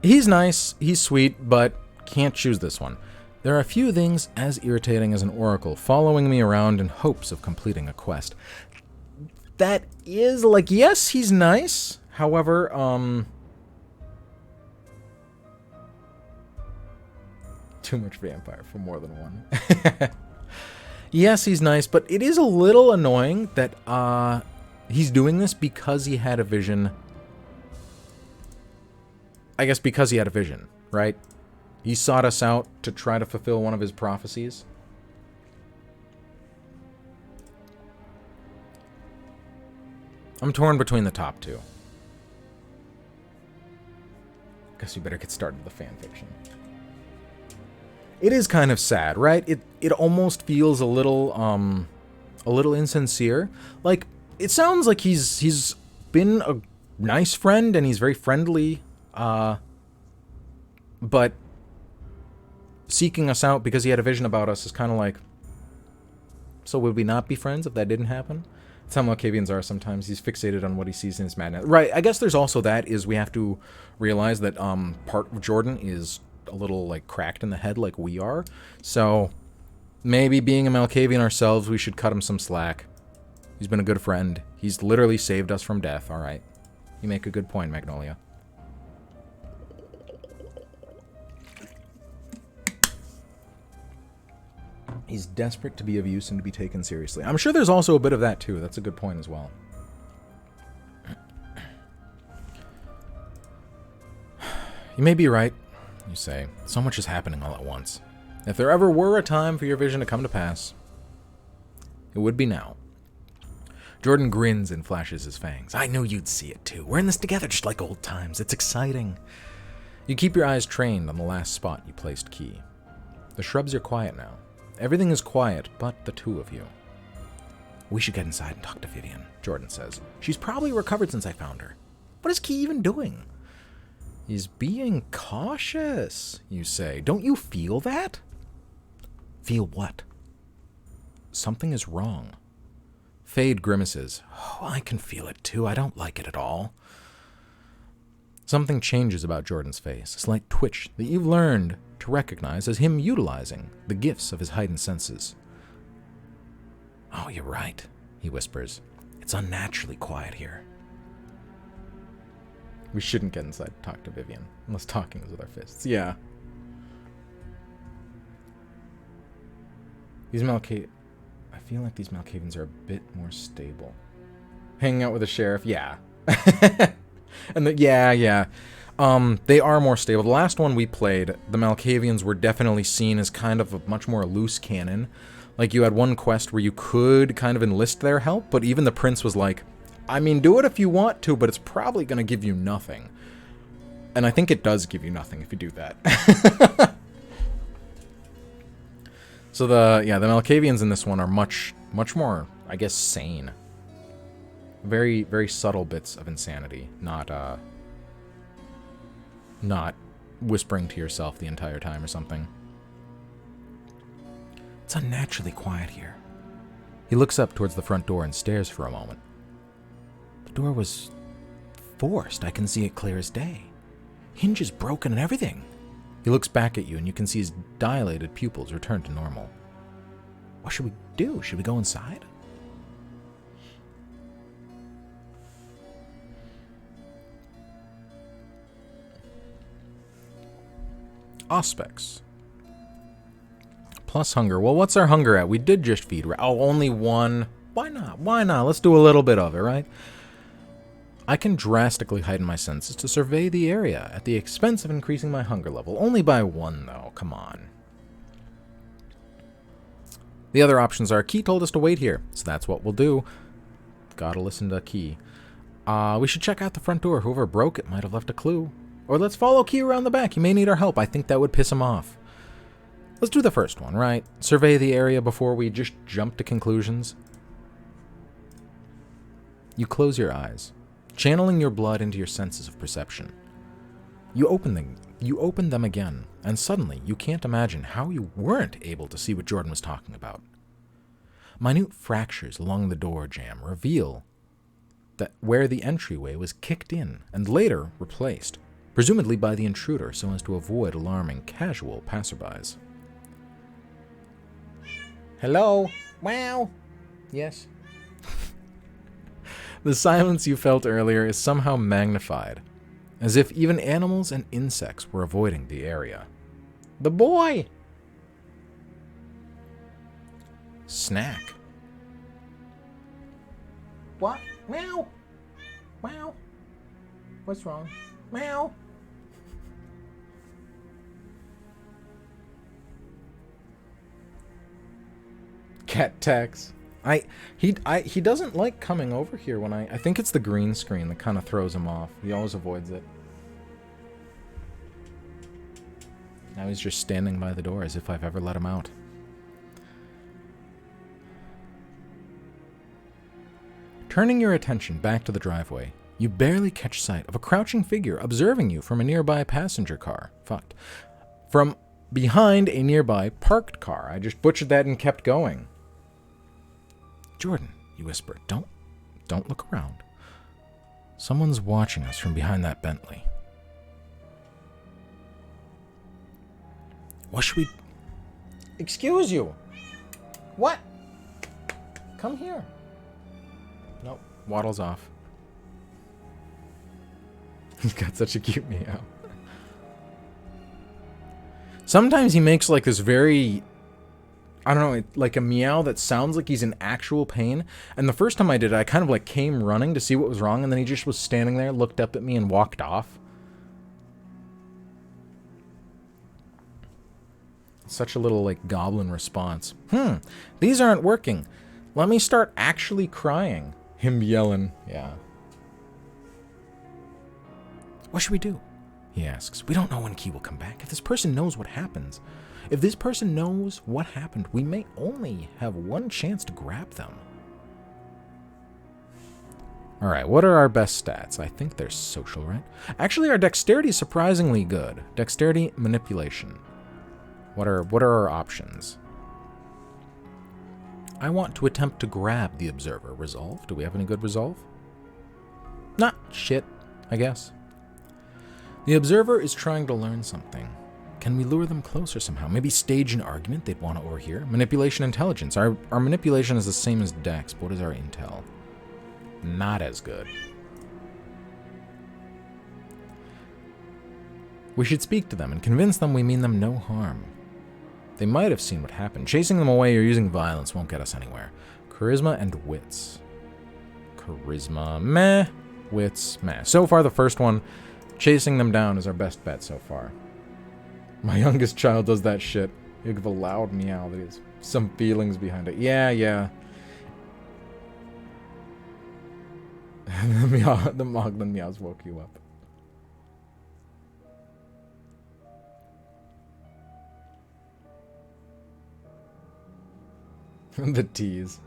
He's nice, he's sweet, but can't choose this one. There are a few things as irritating as an oracle following me around in hopes of completing a quest. That is, like, yes, he's nice. However, too much vampire for more than one. Yes, he's nice, but it is a little annoying that he's doing this because he had a vision. I guess because he had a vision, right? He sought us out to try to fulfill one of his prophecies. I'm torn between the top two. Guess you better get started with the fanfiction. It is kind of sad, right? It almost feels a little insincere. Like, it sounds like he's been a nice friend and he's very friendly, but seeking us out because he had a vision about us is kind of like, so would we not be friends if that didn't happen? That's how Malkavians are sometimes. He's fixated on what he sees in his madness. Right, I guess there's also that, is we have to realize that part of Jordan is a little, like, cracked in the head like we are. So maybe being a Malkavian ourselves, we should cut him some slack. He's been a good friend. He's literally saved us from death. All right. You make a good point, Magnolia. He's desperate to be of use and to be taken seriously. I'm sure there's also a bit of that, too. That's a good point as well. You may be right, you say. So much is happening all at once. If there ever were a time for your vision to come to pass, it would be now. Jordan grins and flashes his fangs. I knew you'd see it, too. We're in this together just like old times. It's exciting. You keep your eyes trained on the last spot you placed key. The shrubs are quiet now. Everything is quiet but the two of you. We should get inside and talk to Vivian, Jordan says. She's probably recovered since I found her. What is Key even doing? He's being cautious, you say. Don't you feel that? Feel what? Something is wrong. Fade grimaces. Oh, I can feel it too. I don't like it at all. Something changes about Jordan's face, a slight twitch that you've learned to recognize as him utilizing the gifts of his heightened senses. Oh, you're right, he whispers. It's unnaturally quiet here. We shouldn't get inside to talk to Vivian, unless talking is with our fists. Yeah. I feel like these Malkavians are a bit more stable. Hanging out with the sheriff, yeah. And yeah. They are more stable. The last one we played, the Malkavians were definitely seen as kind of a much more loose cannon. Like, you had one quest where you could kind of enlist their help, but even the prince was like, I mean, do it if you want to, but it's probably going to give you nothing. And I think it does give you nothing if you do that. So the Malkavians in this one are much more, I guess, sane. Very, very subtle bits of insanity, not whispering to yourself the entire time or something. It's unnaturally quiet here. He looks up towards the front door and stares for a moment. The door was forced. I can see it clear as day. Hinge is broken and everything. He looks back at you and you can see his dilated pupils return to normal. What should we do? Should we go inside? Auspex. Plus hunger. Well, what's our hunger at? We did just feed. Oh, only one. Why not? Why not? Let's do a little bit of it, right? I can drastically heighten my senses to survey the area at the expense of increasing my hunger level. Only by one, though. Come on. The other options are, Key told us to wait here, so that's what we'll do. Gotta listen to Key. We should check out the front door. Whoever broke it might have left a clue. Or let's follow Key around the back. He may need our help. I think that would piss him off. Let's do the first one, right? Survey the area before we just jump to conclusions. You close your eyes, channeling your blood into your senses of perception. You open them again, and suddenly you can't imagine how you weren't able to see what Jordan was talking about. Minute fractures along the door jamb reveal that where the entryway was kicked in and later replaced, presumably by the intruder so as to avoid alarming casual passerbys. Hello? Wow. Yes. The silence you felt earlier is somehow magnified, as if even animals and insects were avoiding the area. The boy! Snack. What? Meow! Meow! What's wrong? Meow! Cat tax. He doesn't like coming over here when I think it's the green screen that kind of throws him off. He always avoids it. Now he's just standing by the door as if I've ever let him out. Turning your attention back to the driveway, you barely catch sight of a crouching figure observing you from a nearby passenger car. Fucked. From behind a nearby parked car. I just butchered that and kept going. Jordan, you whisper, don't look around. Someone's watching us from behind that Bentley. What should we... Excuse you! What? Come here. Nope, waddles off. He's got such a cute meow. Sometimes he makes like this very... I don't know, like a meow that sounds like he's in actual pain. And the first time I did it, I kind of like came running to see what was wrong, and then he just was standing there, looked up at me, and walked off. Such a little like goblin response. These aren't working. Let me start actually crying. Him yelling. Yeah. What should we do? he asks. We don't know when Key will come back. If this person knows what happens, if this person knows what happened, we may only have one chance to grab them. Alright, what are our best stats? I think they're social, right? Actually, our dexterity is surprisingly good. Dexterity, manipulation. What are our options? I want to attempt to grab the observer. Resolve? Do we have any good resolve? Not shit, I guess. The observer is trying to learn something. Can we lure them closer somehow? Maybe stage an argument they'd want to overhear? Manipulation, intelligence. Our manipulation is the same as dex, but what is our intel? Not as good. We should speak to them and convince them we mean them no harm. They might have seen what happened. Chasing them away or using violence won't get us anywhere. Charisma and wits. Charisma, meh. Wits, meh. So far, the first one, chasing them down, is our best bet so far. My youngest child does that shit. He'll give a loud meow that has some feelings behind it. Yeah. The Moglen meows woke you up. The tease.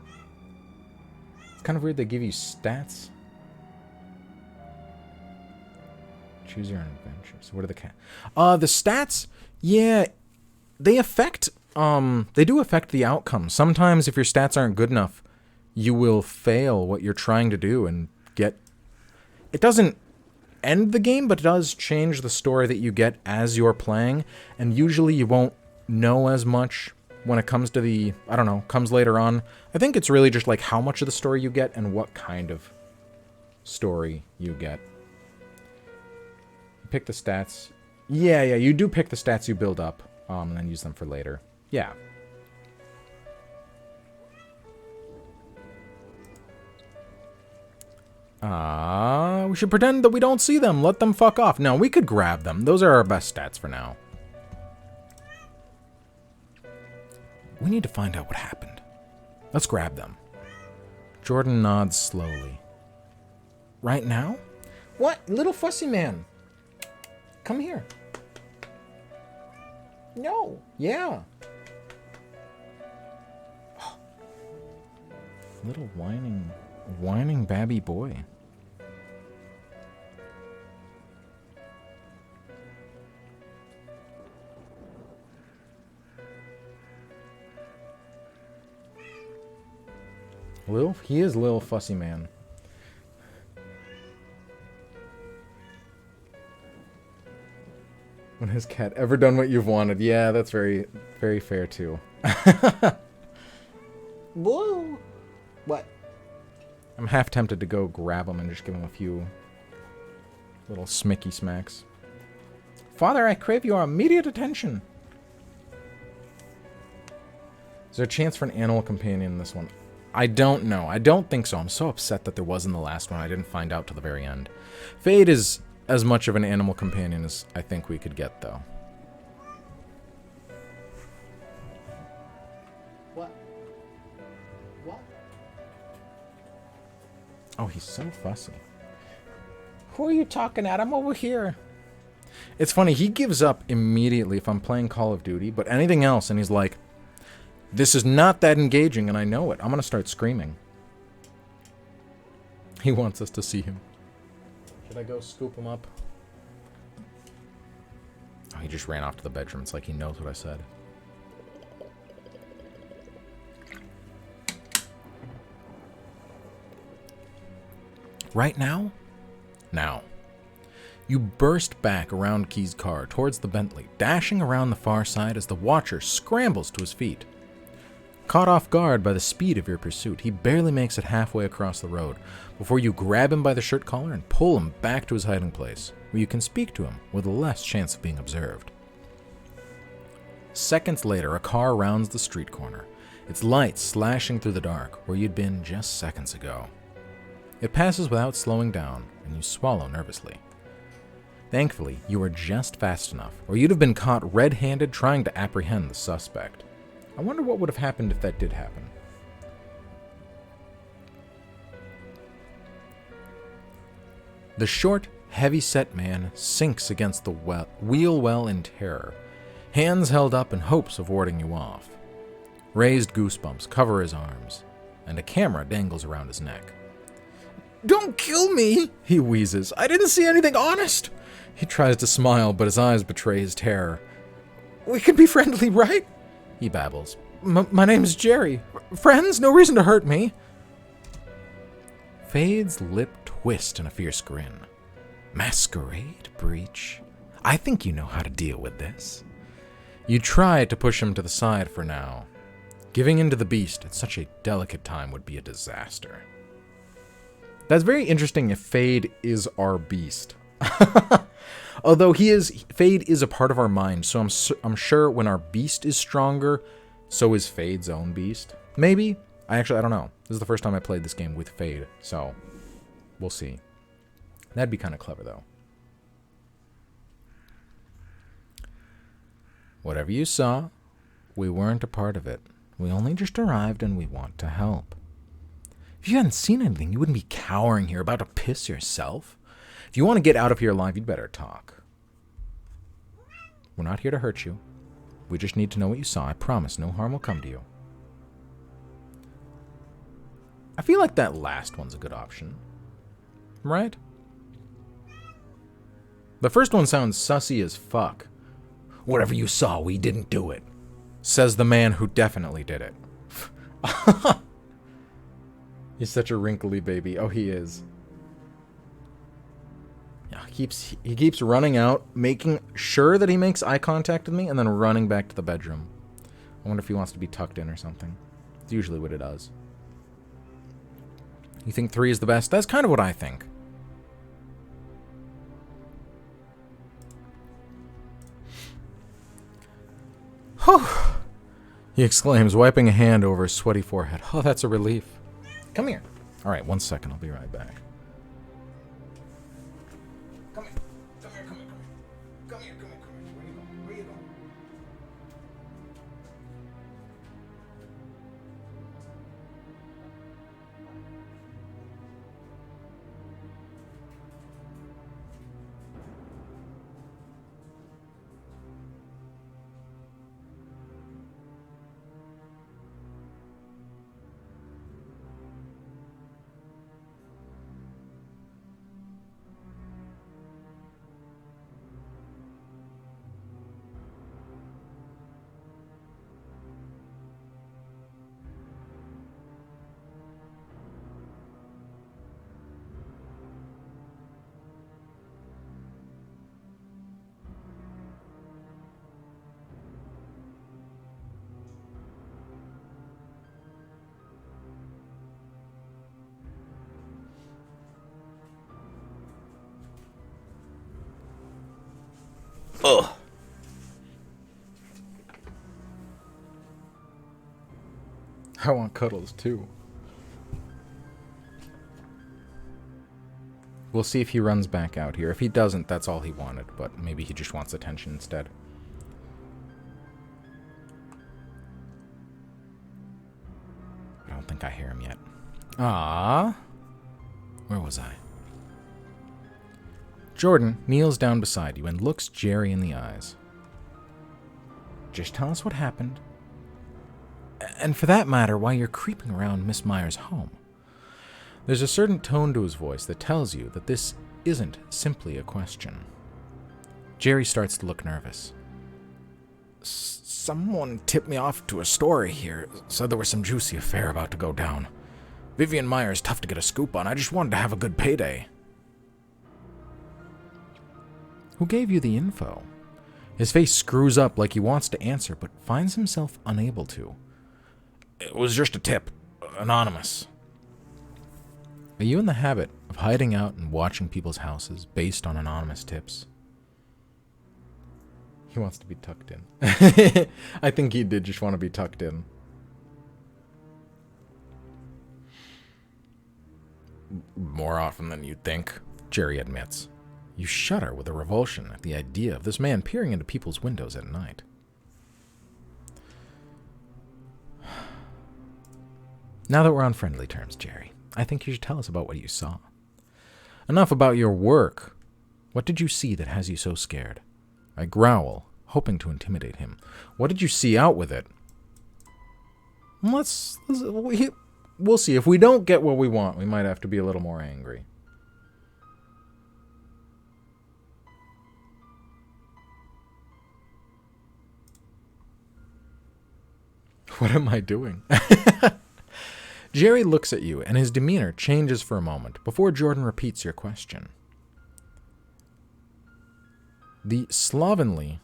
It's kind of weird they give you stats. Choose your own adventures. What are the the stats, yeah, they affect, they do affect the outcome. Sometimes if your stats aren't good enough, you will fail what you're trying to do and get, it doesn't end the game, but it does change the story that you get as you're playing, and usually you won't know as much when it comes to the, I don't know, comes later on. I think it's really just like how much of the story you get and what kind of story you get. Pick the stats. Yeah, you do pick the stats you build up, and then use them for later. Yeah. We should pretend that we don't see them. Let them fuck off. No, we could grab them. Those are our best stats for now. We need to find out what happened. Let's grab them. Jordan nods slowly. Right now? What? Little fussy man. Come here. No. Yeah. Little whining babby boy. He is little fussy man. When has cat ever done what you've wanted? Yeah, that's very, very fair too. Whoa! What? I'm half tempted to go grab him and just give him a few little smicky smacks. Father, I crave your immediate attention. Is there a chance for an animal companion in this one? I don't know. I don't think so. I'm so upset that there was in the last one. I didn't find out till the very end. Fade is as much of an animal companion as I think we could get, though. What? Oh, he's so fussy. Who are you talking at? I'm over here. It's funny. He gives up immediately if I'm playing Call of Duty, but anything else, and he's like, this is not that engaging, and I know it. I'm going to start screaming. He wants us to see him. Should I go scoop him up? Oh, he just ran off to the bedroom. It's like he knows what I said. Right now? Now. You burst back around Key's car towards the Bentley, dashing around the far side as the Watcher scrambles to his feet. Caught off guard by the speed of your pursuit, he barely makes it halfway across the road before you grab him by the shirt collar and pull him back to his hiding place, where you can speak to him with less chance of being observed. Seconds later, a car rounds the street corner, its lights slashing through the dark where you'd been just seconds ago. It passes without slowing down, and you swallow nervously. Thankfully, you are just fast enough, or you'd have been caught red-handed trying to apprehend the suspect. I wonder what would have happened if that did happen. The short, heavy-set man sinks against the wheel well in terror, hands held up in hopes of warding you off. Raised goosebumps cover his arms, and a camera dangles around his neck. "Don't kill me," he wheezes. "I didn't see anything, honest." He tries to smile, but his eyes betray his terror. "We can be friendly, right?" he babbles. My name's Jerry. Friends? No reason to hurt me." Fade's lip twist in a fierce grin. "Masquerade breach? I think you know how to deal with this." You try to push him to the side for now. Giving in to the beast at such a delicate time would be a disaster. That's very interesting if Fade is our beast. Although Fade is a part of our mind, so I'm sure when our beast is stronger, so is Fade's own beast. Maybe? I don't know. This is the first time I played this game with Fade, so we'll see. That'd be kind of clever, though. Whatever you saw, we weren't a part of it. We only just arrived and we want to help. If you hadn't seen anything, you wouldn't be cowering here about to piss yourself. If you want to get out of here alive, you'd better talk. We're not here to hurt you. We just need to know what you saw. I promise no harm will come to you. I feel like that last one's a good option. Right? The first one sounds sussy as fuck. "Whatever you saw, we didn't do it," says the man who definitely did it. He's such a wrinkly baby. Oh, he is. Yeah, he keeps running out, making sure that he makes eye contact with me, and then running back to the bedroom. I wonder if he wants to be tucked in or something. It's usually what it does. You think 3 is the best? That's kind of what I think. Whew, he exclaims, wiping a hand over his sweaty forehead. Oh, that's a relief. Come here. All right, 1 second. I'll be right back. Come here. Come here, come here, come here. Come here, come here, come here. Where you going? Where you going? Ugh. I want cuddles too. We'll see if he runs back out here. If he doesn't, that's all he wanted, but maybe he just wants attention instead. I don't think I hear him yet. Ah, where was I? Jordan kneels down beside you and looks Jerry in the eyes. Just tell us what happened. And for that matter, why you're creeping around Miss Meyer's home. There's a certain tone to his voice that tells you that this isn't simply a question. Jerry starts to look nervous. Someone tipped me off to a story here. Said there was some juicy affair about to go down. Vivian Meyer's tough to get a scoop on. I just wanted to have a good payday. Who gave you the info? His face screws up like he wants to answer, but finds himself unable to. It was just a tip. Anonymous. Are you in the habit of hiding out and watching people's houses based on anonymous tips? He wants to be tucked in. I think he did just want to be tucked in. More often than you'd think, Jerry admits. You shudder with a revulsion at the idea of this man peering into people's windows at night. Now that we're on friendly terms, Jerry, I think you should tell us about what you saw. Enough about your work. What did you see that has you so scared? I growl, hoping to intimidate him. What did you see? Out with it. We'll see. If we don't get what we want, we might have to be a little more angry. What am I doing? Jerry looks at you, and his demeanor changes for a moment before Jordan repeats your question. The slovenly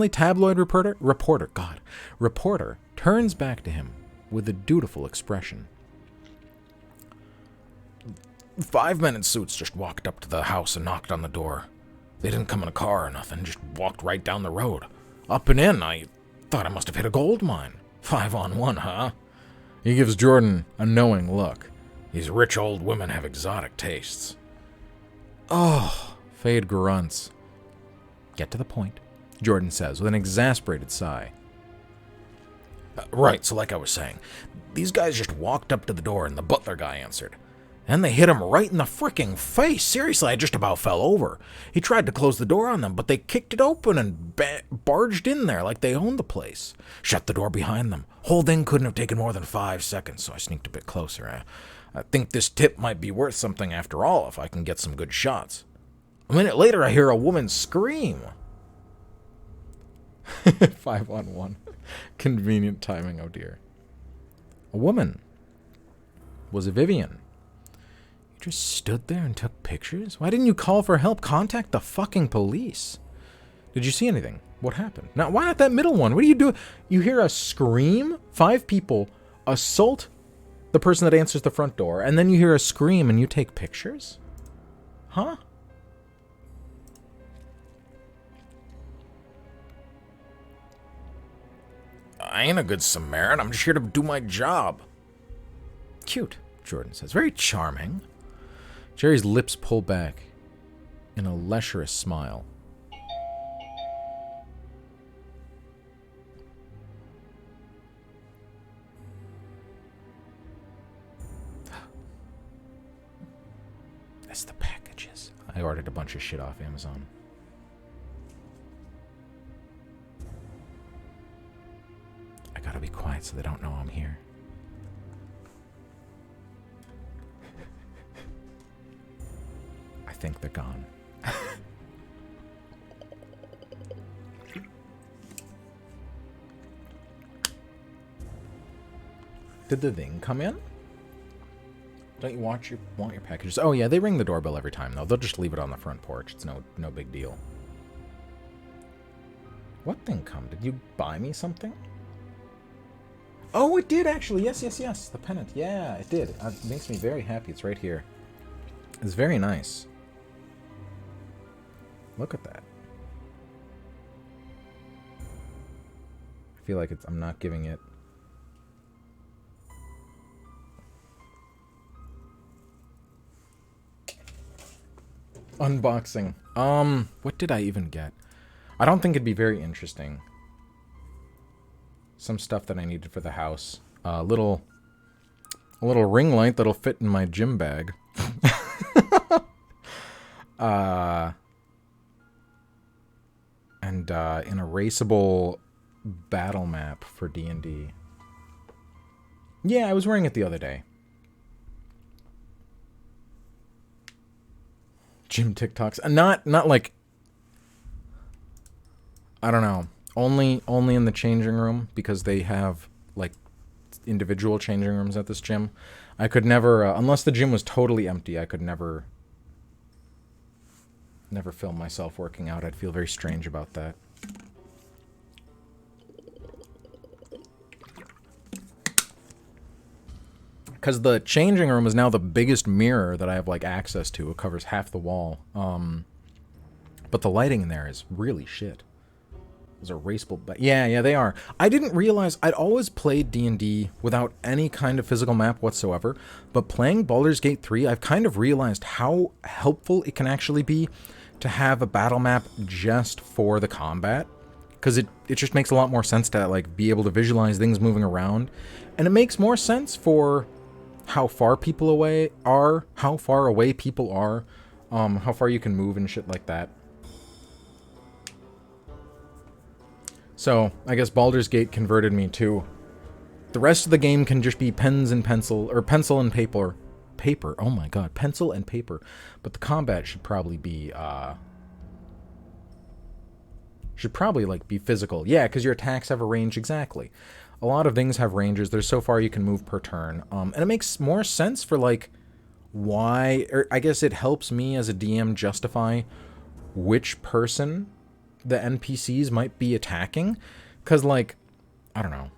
tabloid reporter turns back to him with a dutiful expression. 5 men in suits just walked up to the house and knocked on the door. They didn't come in a car or nothing, just walked right down the road. Up and in, I thought I must have hit a gold mine. 5 on 1, huh? He gives Jordan a knowing look. These rich old women have exotic tastes. Oh, Fade grunts. Get to the point, Jordan says with an exasperated sigh. Right, so like I was saying, these guys just walked up to the door and the butler guy answered. And they hit him right in the fricking face. Seriously, I just about fell over. He tried to close the door on them, but they kicked it open and barged in there like they owned the place. Shut the door behind them. Whole thing couldn't have taken more than 5 seconds, so I sneaked a bit closer. I think this tip might be worth something after all if I can get some good shots. A minute later, I hear a woman scream. 5 on 1. Convenient timing, oh dear. A woman. Was it Vivian? You just stood there and took pictures? Why didn't you call for help? Contact the fucking police. Did you see anything? What happened? Now, why not that middle one? What do you do? You hear a scream? 5 people assault the person that answers the front door, and then you hear a scream and you take pictures? Huh? I ain't a good Samaritan. I'm just here to do my job. Cute, Jordan says. Very charming. Jerry's lips pull back in a lecherous smile. That's the packages. I ordered a bunch of shit off Amazon. I gotta be quiet so they don't know I'm here. I think they're gone. Did the thing come in? Don't you want your packages? Oh yeah, they ring the doorbell every time though. They'll just leave it on the front porch. It's no big deal. What thing come? Did you buy me something? Oh, it did actually. Yes. The pennant. Yeah, it did. It makes me very happy. It's right here. It's very nice. Look at that. I feel like I'm not giving it. Unboxing. What did I even get? I don't think it'd be very interesting. Some stuff that I needed for the house. A little ring light that'll fit in my gym bag. And an erasable battle map for D&D. Yeah, I was wearing it the other day. Gym TikToks. Not like, I don't know. Only in the changing room, because they have like individual changing rooms at this gym. I could never, unless the gym was totally empty, I could never film myself working out. I'd feel very strange about that. Because the changing room is now the biggest mirror that I have like access to. It covers half the wall. But the lighting in there is really shit. Those are erasable, but yeah, they are. I didn't realize I'd always played D&D without any kind of physical map whatsoever, but playing Baldur's Gate 3, I've kind of realized how helpful it can actually be to have a battle map just for the combat, because it just makes a lot more sense to like be able to visualize things moving around, and it makes more sense for how far people away are, how far away people are, how far you can move and shit like that. So, I guess Baldur's Gate converted me to... The rest of the game can just be pens and pencil, or pencil and paper. Paper, oh my god, pencil and paper. But the combat should probably be, like, be physical. Yeah, because your attacks have a range, exactly. A lot of things have ranges. There's so far you can move per turn. And it makes more sense for, like, why... Or I guess it helps me as a DM justify which person the NPCs might be attacking. Because, like, I don't know.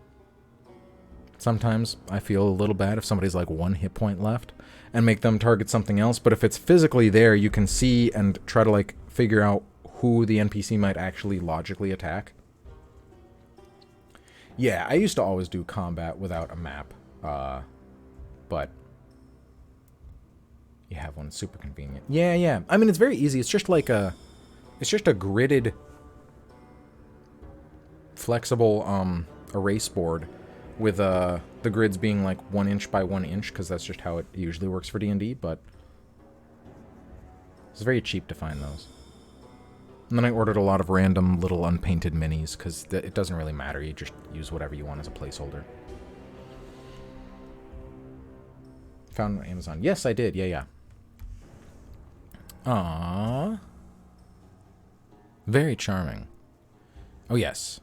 Sometimes I feel a little bad if somebody's, like, 1 hit point left and make them target something else. But if it's physically there, you can see and try to, like, figure out who the NPC might actually logically attack. Yeah, I used to always do combat without a map, but you have one, super convenient. Yeah. I mean, it's very easy. It's just like it's just a gridded, flexible erase board with the grids being like 1 inch by 1 inch, because that's just how it usually works for D&D. But it's very cheap to find those. And then I ordered a lot of random little unpainted minis, because it doesn't really matter. You just use whatever you want as a placeholder. Found on Amazon. Yes, I did. Yeah. Aww. Very charming. Oh, yes.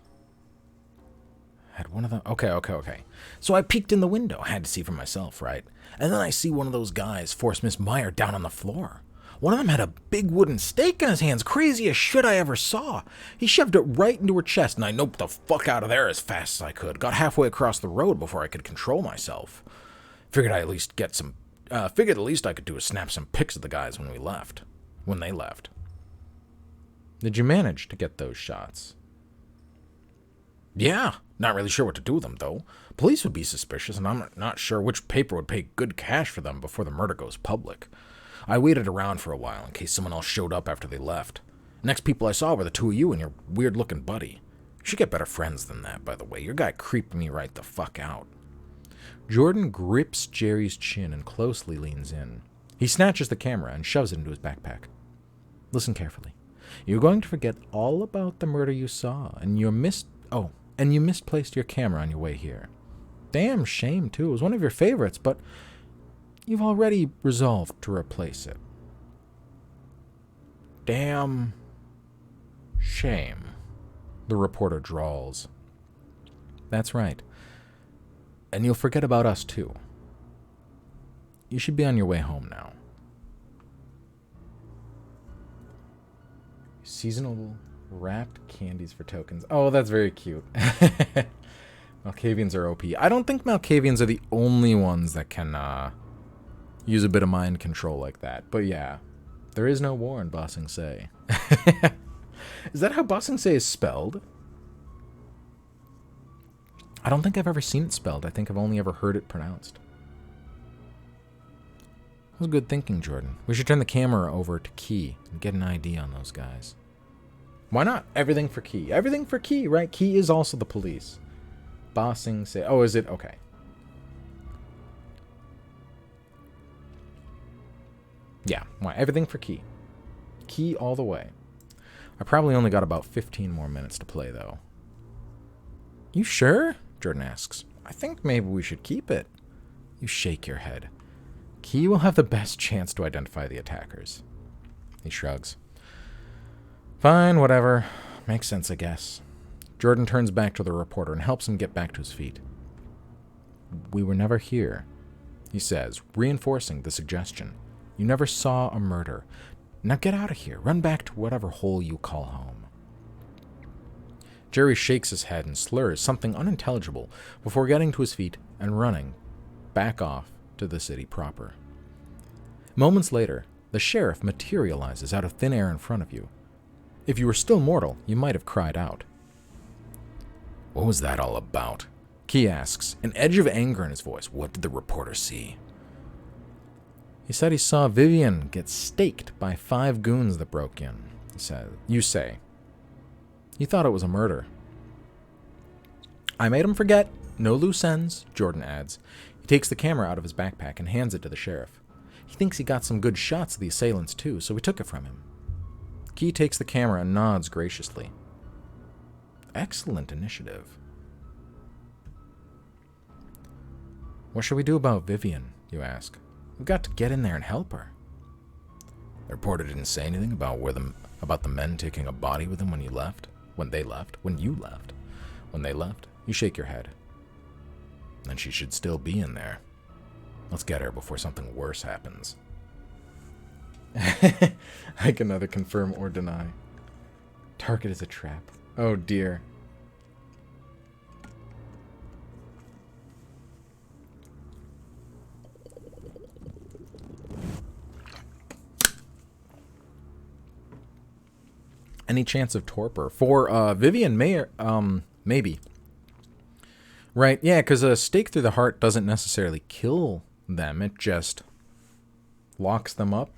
Had one of them. Okay. So I peeked in the window. I had to see for myself, right? And then I see one of those guys force Miss Meyer down on the floor. One of them had a big wooden stake in his hands, craziest shit I ever saw. He shoved it right into her chest, and I noped the fuck out of there as fast as I could. Got halfway across the road before I could control myself. Figured at least I could do is snap some pics of the guys when they left. Did you manage to get those shots? Yeah, not really sure what to do with them, though. Police would be suspicious, and I'm not sure which paper would pay good cash for them before the murder goes public. I waited around for a while in case someone else showed up after they left. Next people I saw were the two of you and your weird-looking buddy. You should get better friends than that, by the way. Your guy creeped me right the fuck out. Jordan grips Jerry's chin and closely leans in. He snatches the camera and shoves it into his backpack. Listen carefully. You're going to forget all about the murder you saw, and you misplaced your camera on your way here. Damn shame, too. It was one of your favorites, but you've already resolved to replace it. Damn shame, the reporter drawls. That's right. And you'll forget about us, too. You should be on your way home now. Seasonal wrapped candies for tokens. Oh, that's very cute. Malkavians are OP. I don't think Malkavians are the only ones that can use a bit of mind control like that. But yeah, there is no war in Ba Sing Se. Is that how Ba Sing Se is spelled? I don't think I've ever seen it spelled. I think I've only ever heard it pronounced. That was good thinking, Jordan. We should turn the camera over to Key and get an ID on those guys. Why not? Everything for Key. Everything for Key, right? Key is also the police. Ba Sing Se. Oh, is it? Okay. Yeah, why? Everything for Key. Key all the way. I probably only got about 15 more minutes to play, though. You sure? Jordan asks. I think maybe we should keep it. You shake your head. Key will have the best chance to identify the attackers. He shrugs. Fine, whatever. Makes sense, I guess. Jordan turns back to the reporter and helps him get back to his feet. We were never here, he says, reinforcing the suggestion. You never saw a murder. Now get out of here. Run back to whatever hole you call home. Jerry shakes his head and slurs something unintelligible before getting to his feet and running back off to the city proper. Moments later, the sheriff materializes out of thin air in front of you. If you were still mortal, you might have cried out. What was that all about? Key asks, an edge of anger in his voice. What did the reporter see? He said he saw Vivian get staked by 5 goons that broke in. He said, you say. He thought it was a murder. I made him forget. No loose ends, Jordan adds. He takes the camera out of his backpack and hands it to the sheriff. He thinks he got some good shots of the assailants too, so we took it from him. Key takes the camera and nods graciously. Excellent initiative. What should we do about Vivian, you ask? We've got to get in there and help her. The reporter didn't say anything about about the men taking a body with them when you left? When they left? When you left? When they left? You shake your head. Then she should still be in there. Let's get her before something worse happens. I can neither confirm or deny. Target is a trap. Oh dear. Any chance of torpor? For Vivian Mayer, maybe. Right, yeah, because a stake through the heart doesn't necessarily kill them. It just locks them up.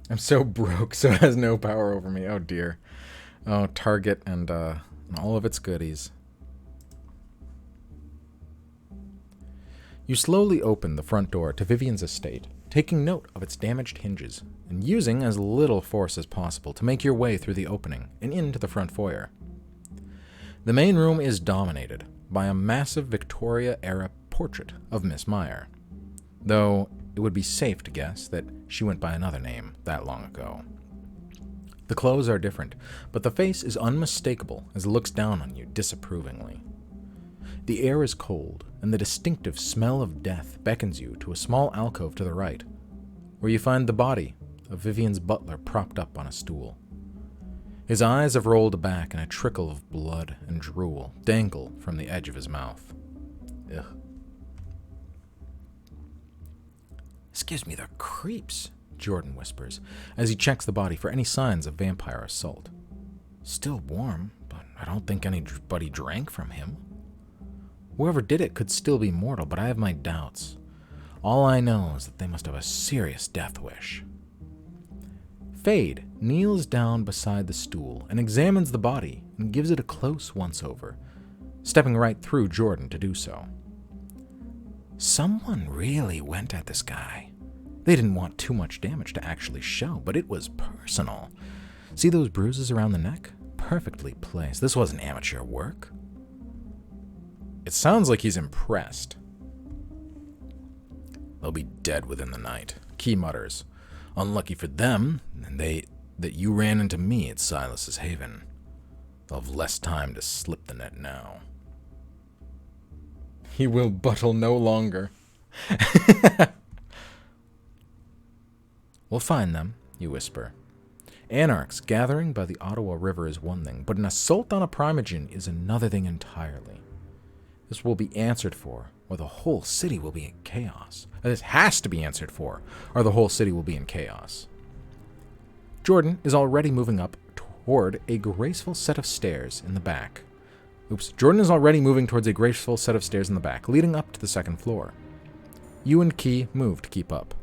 I'm so broke, so it has no power over me. Oh, dear. Oh, Target and all of its goodies. You slowly open the front door to Vivian's estate, taking note of its damaged hinges, and using as little force as possible to make your way through the opening and into the front foyer. The main room is dominated by a massive Victoria-era portrait of Miss Meyer, though it would be safe to guess that she went by another name that long ago. The clothes are different, but the face is unmistakable as it looks down on you disapprovingly. The air is cold, and the distinctive smell of death beckons you to a small alcove to the right, where you find the body of Vivian's butler propped up on a stool. His eyes have rolled back, and a trickle of blood and drool dangle from the edge of his mouth. Ugh. This gives me the creeps, Jordan whispers, as he checks the body for any signs of vampire assault. Still warm, but I don't think anybody drank from him. Whoever did it could still be mortal, but I have my doubts. All I know is that they must have a serious death wish. Fade kneels down beside the stool and examines the body and gives it a close once-over, stepping right through Jordan to do so. Someone really went at this guy. They didn't want too much damage to actually show, but it was personal. See those bruises around the neck? Perfectly placed. This wasn't amateur work. It sounds like he's impressed. They'll be dead within the night, Key mutters. Unlucky for them, that you ran into me at Silas's Haven. They'll have less time to slip the net now. He will buttle no longer. We'll find them, you whisper. Anarchs gathering by the Ottawa River is one thing, but an assault on a primogen is another thing entirely. This will be answered for, or the whole city will be in chaos. This has to be answered for, or the whole city will be in chaos. Jordan is already moving up toward a graceful set of stairs in the back. Jordan is already moving towards a graceful set of stairs in the back, leading up to the second floor. You and Key move to keep up.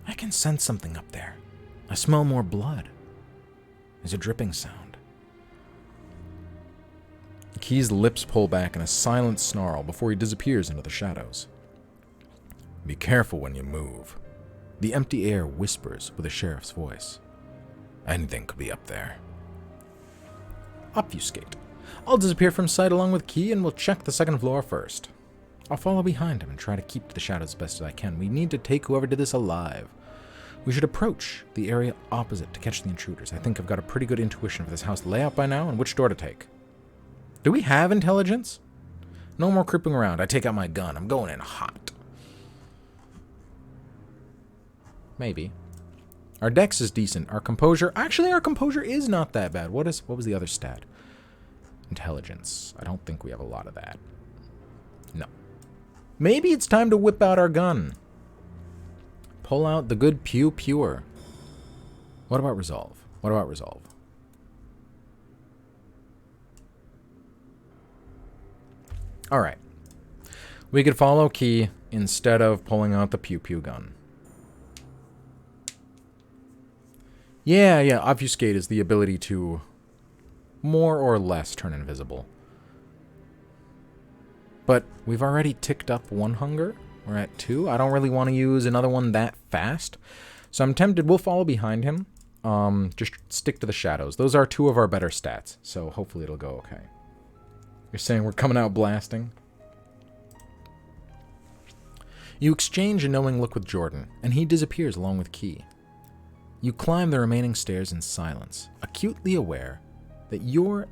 I can sense something up there. I smell more blood. There's a dripping sound. Key's lips pull back in a silent snarl before he disappears into the shadows. Be careful when you move. The empty air whispers with a sheriff's voice. Anything could be up there. Obfuscate. I'll disappear from sight along with Key and we'll check the second floor first. I'll follow behind him and try to keep to the shadows as best as I can. We need to take whoever did this alive. We should approach the area opposite to catch the intruders. I think I've got a pretty good intuition for this house layout by now and which door to take. Do we have intelligence? No more creeping around. I take out my gun. I'm going in hot. Maybe. Our dex is decent. Our composure... Actually, our composure is not that bad. What was the other stat? Intelligence. I don't think we have a lot of that. No. Maybe it's time to whip out our gun. Pull out the good pew pure. What about resolve? What about resolve? Alright. We could follow Key instead of pulling out the pew-pew gun. Yeah, obfuscate is the ability to more or less turn invisible. But we've already ticked up 1 hunger. We're at 2. I don't really want to use another one that fast. So I'm tempted. We'll follow behind him. Just stick to the shadows. Those are 2 of our better stats. So hopefully it'll go okay. You're saying we're coming out blasting? You exchange a knowing look with Jordan, and he disappears along with Key. You climb the remaining stairs in silence, acutely aware that you're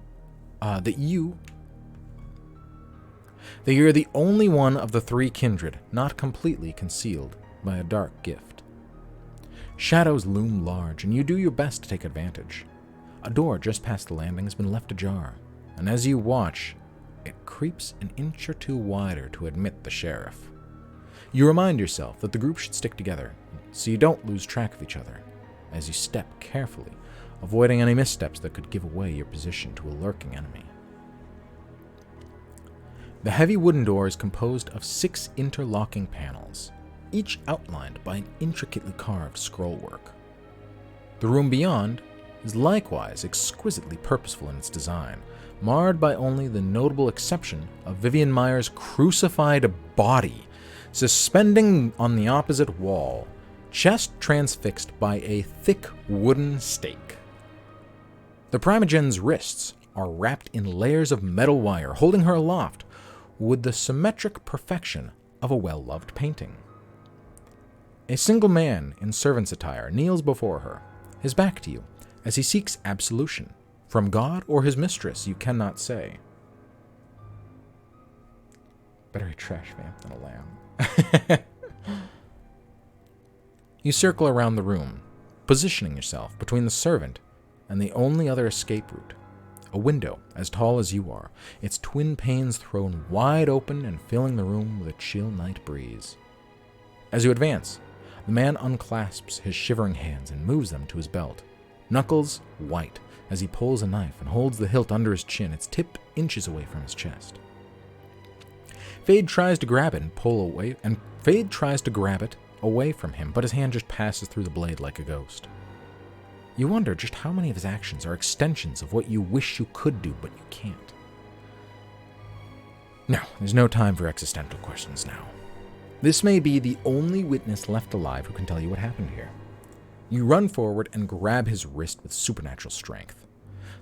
the only one of the 3 kindred not completely concealed by a dark gift. Shadows loom large, and you do your best to take advantage. A door just past the landing has been left ajar, and as you watch, it creeps an inch or 2 wider to admit the sheriff. You remind yourself that the group should stick together, so you don't lose track of each other, as you step carefully, avoiding any missteps that could give away your position to a lurking enemy. The heavy wooden door is composed of 6 interlocking panels, each outlined by an intricately carved scrollwork. The room beyond is likewise exquisitely purposeful in its design, marred by only the notable exception of Vivian Meyer's crucified body, suspending on the opposite wall, chest transfixed by a thick wooden stake. The Primogen's wrists are wrapped in layers of metal wire, holding her aloft with the symmetric perfection of a well-loved painting. A single man in servant's attire kneels before her, his back to you, as he seeks absolution, from God or his mistress, you cannot say. Better a trash vamp than a lamb. You circle around the room, positioning yourself between the servant and the only other escape route, a window as tall as you are, its twin panes thrown wide open and filling the room with a chill night breeze. As you advance, the man unclasps his shivering hands and moves them to his belt, knuckles white as he pulls a knife and holds the hilt under his chin, its tip inches away from his chest. Fade tries to grab it away from him, but his hand just passes through the blade like a ghost. You wonder just how many of his actions are extensions of what you wish you could do, but you can't. No, there's no time for existential questions now. This may be the only witness left alive who can tell you what happened here. You run forward and grab his wrist with supernatural strength.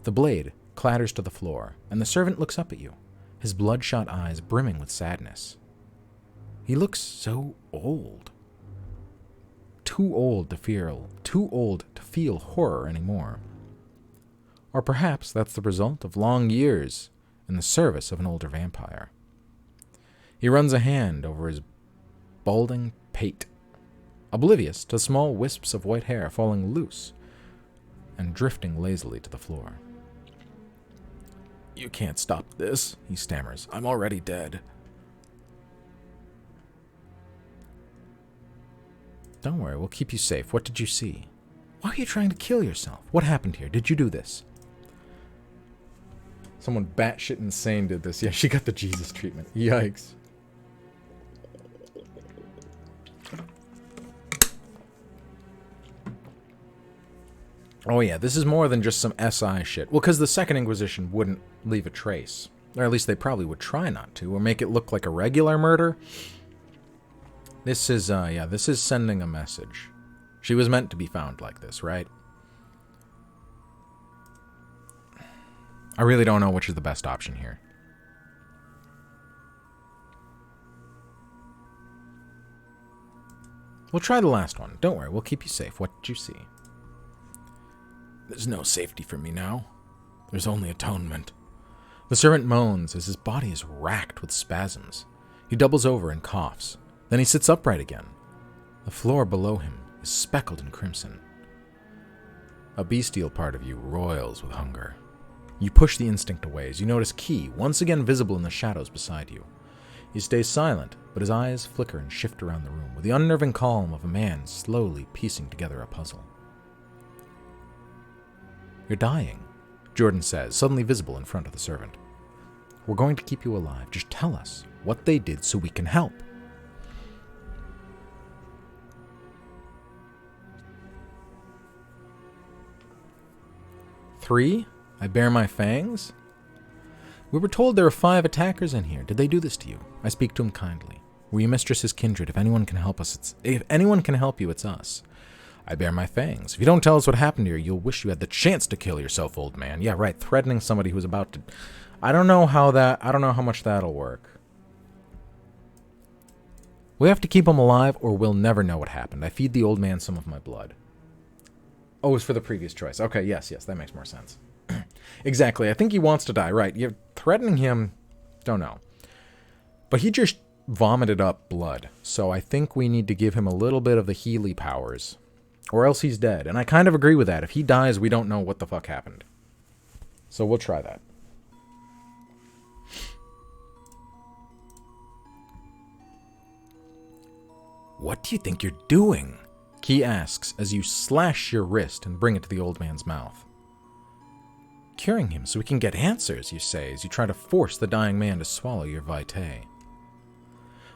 The blade clatters to the floor, and the servant looks up at you, his bloodshot eyes brimming with sadness. He looks so old. Too old to feel horror anymore. Or perhaps that's the result of long years in the service of an older vampire. He runs a hand over his balding pate, oblivious to small wisps of white hair falling loose and drifting lazily to the floor. "You can't stop this," he stammers. "I'm already dead." "Don't worry, we'll keep you safe. What did you see? Why are you trying to kill yourself? What happened here? Did you do this?" Someone batshit insane did this. Yeah, she got the Jesus treatment. Yikes. Oh yeah, this is more than just some SI shit. Well, because the Second Inquisition wouldn't leave a trace. Or at least they probably would try not to, or make it look like a regular murder. This is, this is sending a message. She was meant to be found like this, right? I really don't know which is the best option here. We'll try the last one. Don't worry, we'll keep you safe. What did you see? "There's no safety for me now. There's only atonement." The servant moans as his body is racked with spasms. He doubles over and coughs. Then he sits upright again. The floor below him is speckled in crimson. A bestial part of you roils with hunger. You push the instinct away as you notice Key, once again visible in the shadows beside you. He stays silent, but his eyes flicker and shift around the room with the unnerving calm of a man slowly piecing together a puzzle. "You're dying," Jordan says, suddenly visible in front of the servant. "We're going to keep you alive. Just tell us what they did so we can help." Three, I bare my fangs? We were told there are 5 attackers in here. Did they do this to you? I speak to him kindly. Were you mistress's kindred? If anyone can help us, if anyone can help you, it's us. I bare my fangs. If you don't tell us what happened here, you'll wish you had the chance to kill yourself, old man. Yeah, right. Threatening somebody who's about to... I don't know how much that'll work. We have to keep him alive or we'll never know what happened. I feed the old man some of my blood. Oh, it was for the previous choice. Okay, yes, that makes more sense. Exactly. I think he wants to die. Right. You're threatening him. Don't know. But he just vomited up blood. So I think we need to give him a little bit of the Healy powers. Or else he's dead. And I kind of agree with that. If he dies, we don't know what the fuck happened. So we'll try that. What do you think you're doing? Key asks as you slash your wrist and bring it to the old man's mouth. Curing him so we can get answers, you say, as you try to force the dying man to swallow your vitae.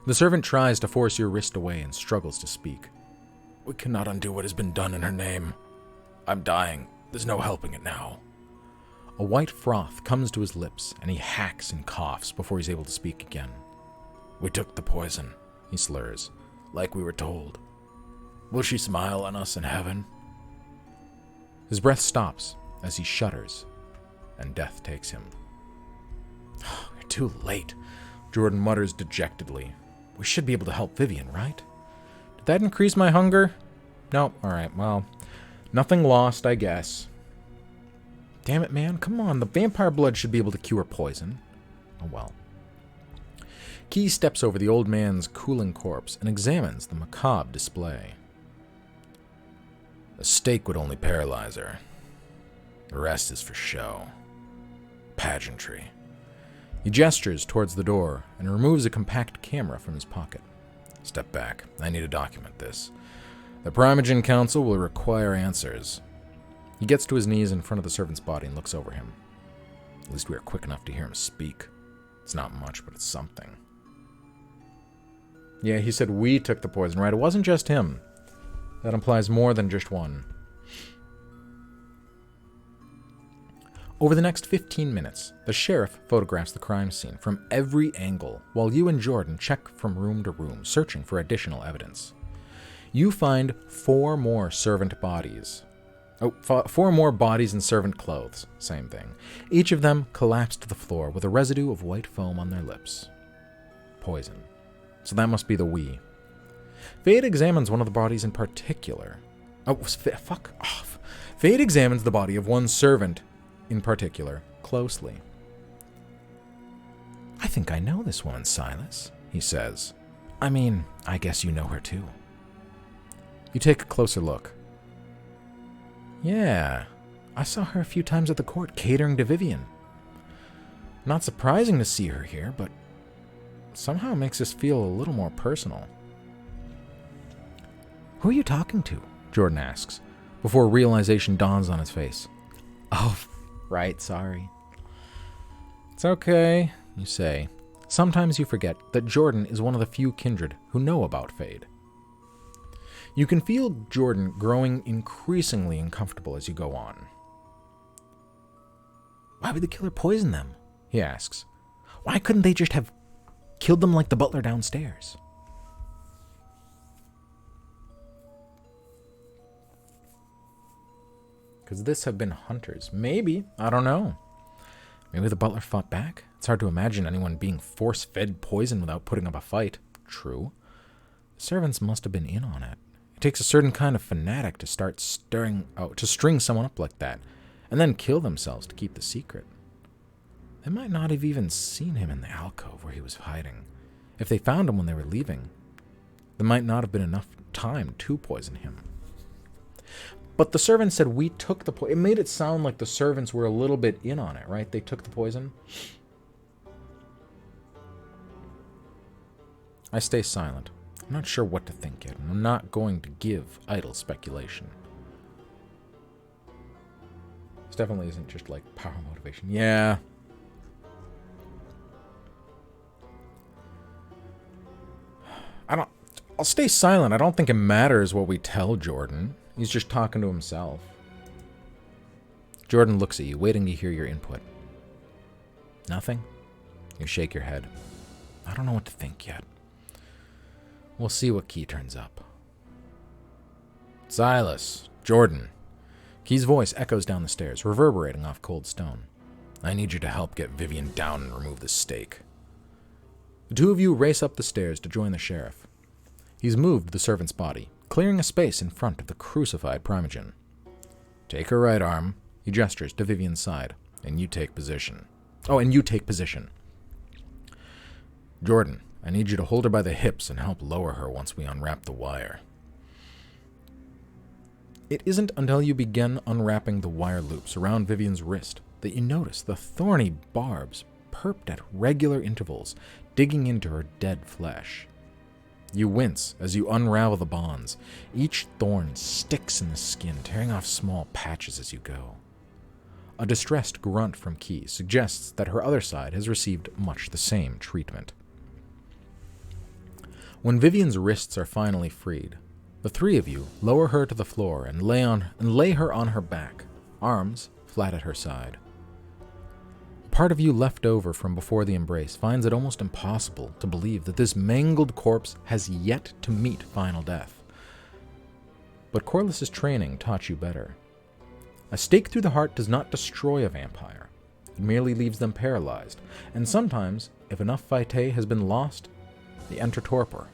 The servant tries to force your wrist away and struggles to speak. We cannot undo what has been done in her name. I'm dying. There's no helping it now. A white froth comes to his lips, and he hacks and coughs before he's able to speak again. We took the poison, he slurs, like we were told. Will she smile on us in heaven? His breath stops as he shudders, and death takes him. You're too late, Jordan mutters dejectedly. We should be able to help Vivian, right? Did that increase my hunger? No. Alright, well, nothing lost, I guess. Damn it, man. Come on, the vampire blood should be able to cure poison. Oh well. Key steps over the old man's cooling corpse and examines the macabre display. A stake would only paralyze her. The rest is for show. Pageantry. He gestures towards the door and removes a compact camera from his pocket. Step back. I need to document this. The Primogen Council will require answers. He gets to his knees in front of the servant's body and looks over him. At least we are quick enough to hear him speak. It's not much, but it's something. Yeah, he said we took the poison, right? It wasn't just him. That implies more than just one. Over the next 15 minutes, the sheriff photographs the crime scene from every angle, while you and Jordan check from room to room, searching for additional evidence. You find 4 more servant bodies. 4 more bodies in servant clothes. Same thing. Each of them collapsed to the floor with a residue of white foam on their lips. Poison. So that must be the we. Fade examines one of the bodies in particular. Oh, fuck off. Fade examines the body of one servant in particular closely. I think I know this woman, Silas, he says. I mean, I guess you know her too. You take a closer look. Yeah, I saw her a few times at the court catering to Vivian. Not surprising to see her here, but somehow makes us feel a little more personal. Who are you talking to? Jordan asks, before realization dawns on his face. Oh, right, sorry. It's okay, you say. Sometimes you forget that Jordan is one of the few kindred who know about Fade. You can feel Jordan growing increasingly uncomfortable as you go on. Why would the killer poison them? He asks. Why couldn't they just have killed them like the butler downstairs? Could this have been hunters? Maybe. I don't know. Maybe the butler fought back? It's hard to imagine anyone being force-fed poison without putting up a fight. True. The servants must have been in on it. It takes a certain kind of fanatic to to string someone up like that, and then kill themselves to keep the secret. They might not have even seen him in the alcove where he was hiding. If they found him when they were leaving, there might not have been enough time to poison him. But the servant said we took the poison. It made it sound like the servants were a little bit in on it, right? They took the poison. I stay silent. I'm not sure what to think yet, and I'm not going to give idle speculation. This definitely isn't just like power motivation. Yeah. I'll stay silent. I don't think it matters what we tell Jordan. He's just talking to himself. Jordan looks at you, waiting to hear your input. Nothing? You shake your head. I don't know what to think yet. We'll see what Key turns up. Silas, Jordan. Key's voice echoes down the stairs, reverberating off cold stone. I need you to help get Vivian down and remove the stake. The two of you race up the stairs to join the sheriff. He's moved the servant's body, clearing a space in front of the crucified Primogen. Take her right arm. He gestures to Vivian's side, and you take position. Jordan, I need you to hold her by the hips and help lower her once we unwrap the wire. It isn't until you begin unwrapping the wire loops around Vivian's wrist that you notice the thorny barbs perped at regular intervals, digging into her dead flesh. You wince as you unravel the bonds. Each thorn sticks in the skin, tearing off small patches as you go. A distressed grunt from Key suggests that her other side has received much the same treatment. When Vivian's wrists are finally freed, the three of you lower her to the floor and lay her on her back, arms flat at her side. Part of you left over from before the embrace finds it almost impossible to believe that this mangled corpse has yet to meet final death. But Corliss's training taught you better. A stake through the heart does not destroy a vampire. It merely leaves them paralyzed, and sometimes, if enough vitae has been lost, they enter torpor.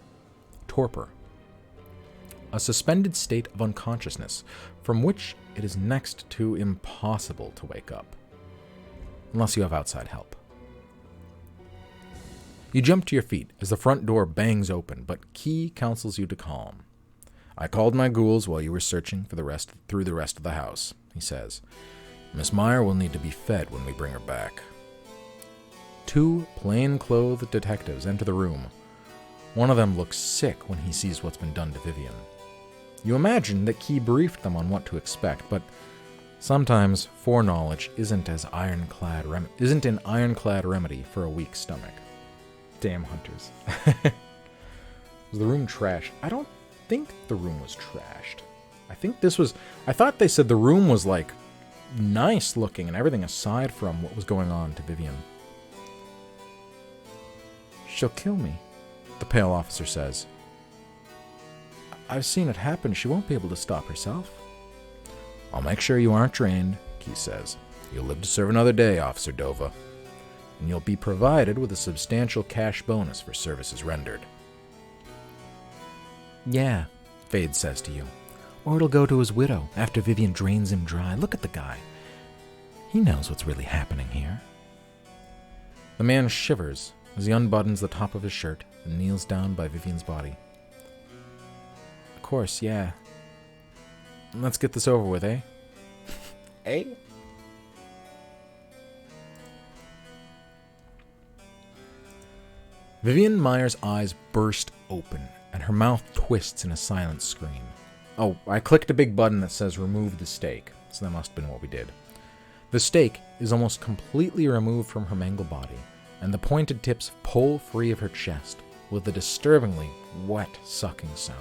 A suspended state of unconsciousness from which it is next to impossible to wake up. Unless you have outside help. You jump to your feet as the front door bangs open, but Key counsels you to calm. I called my ghouls while you were searching through the rest of the house, he says. Miss Meyer will need to be fed when we bring her back. Two plain-clothed detectives enter the room. One of them looks sick when he sees what's been done to Vivian. You imagine that Key briefed them on what to expect, but sometimes foreknowledge isn't an ironclad remedy for a weak stomach. Damn hunters. Was the room trashed? I don't think the room was trashed. I thought they said the room was like nice looking and everything aside from what was going on to Vivian. She'll kill me, the pale officer says. I've seen it happen. She won't be able to stop herself. I'll make sure you aren't drained, Key says. You'll live to serve another day, Officer Dova. And you'll be provided with a substantial cash bonus for services rendered. Yeah, Fade says to you. Or it'll go to his widow after Vivian drains him dry. Look at the guy. He knows what's really happening here. The man shivers as he unbuttons the top of his shirt and kneels down by Vivian's body. Of course, yeah. Let's get this over with, eh? Eh? Vivian Meyer's eyes burst open, and her mouth twists in a silent scream. Oh, I clicked a big button that says remove the stake, so that must have been what we did. The stake is almost completely removed from her mangled body, and the pointed tips pull free of her chest with a disturbingly wet sucking sound.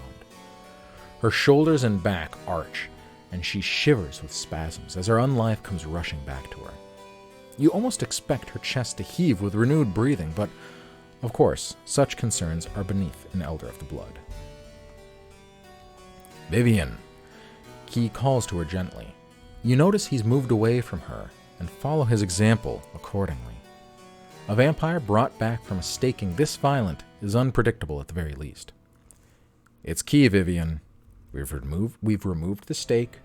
Her shoulders and back arch, and she shivers with spasms as her unlife comes rushing back to her. You almost expect her chest to heave with renewed breathing, but of course, such concerns are beneath an elder of the blood. Vivian, Key calls to her gently. You notice he's moved away from her and follow his example accordingly. A vampire brought back from a staking this violent is unpredictable at the very least. It's Key, Vivian. We've removed the stake.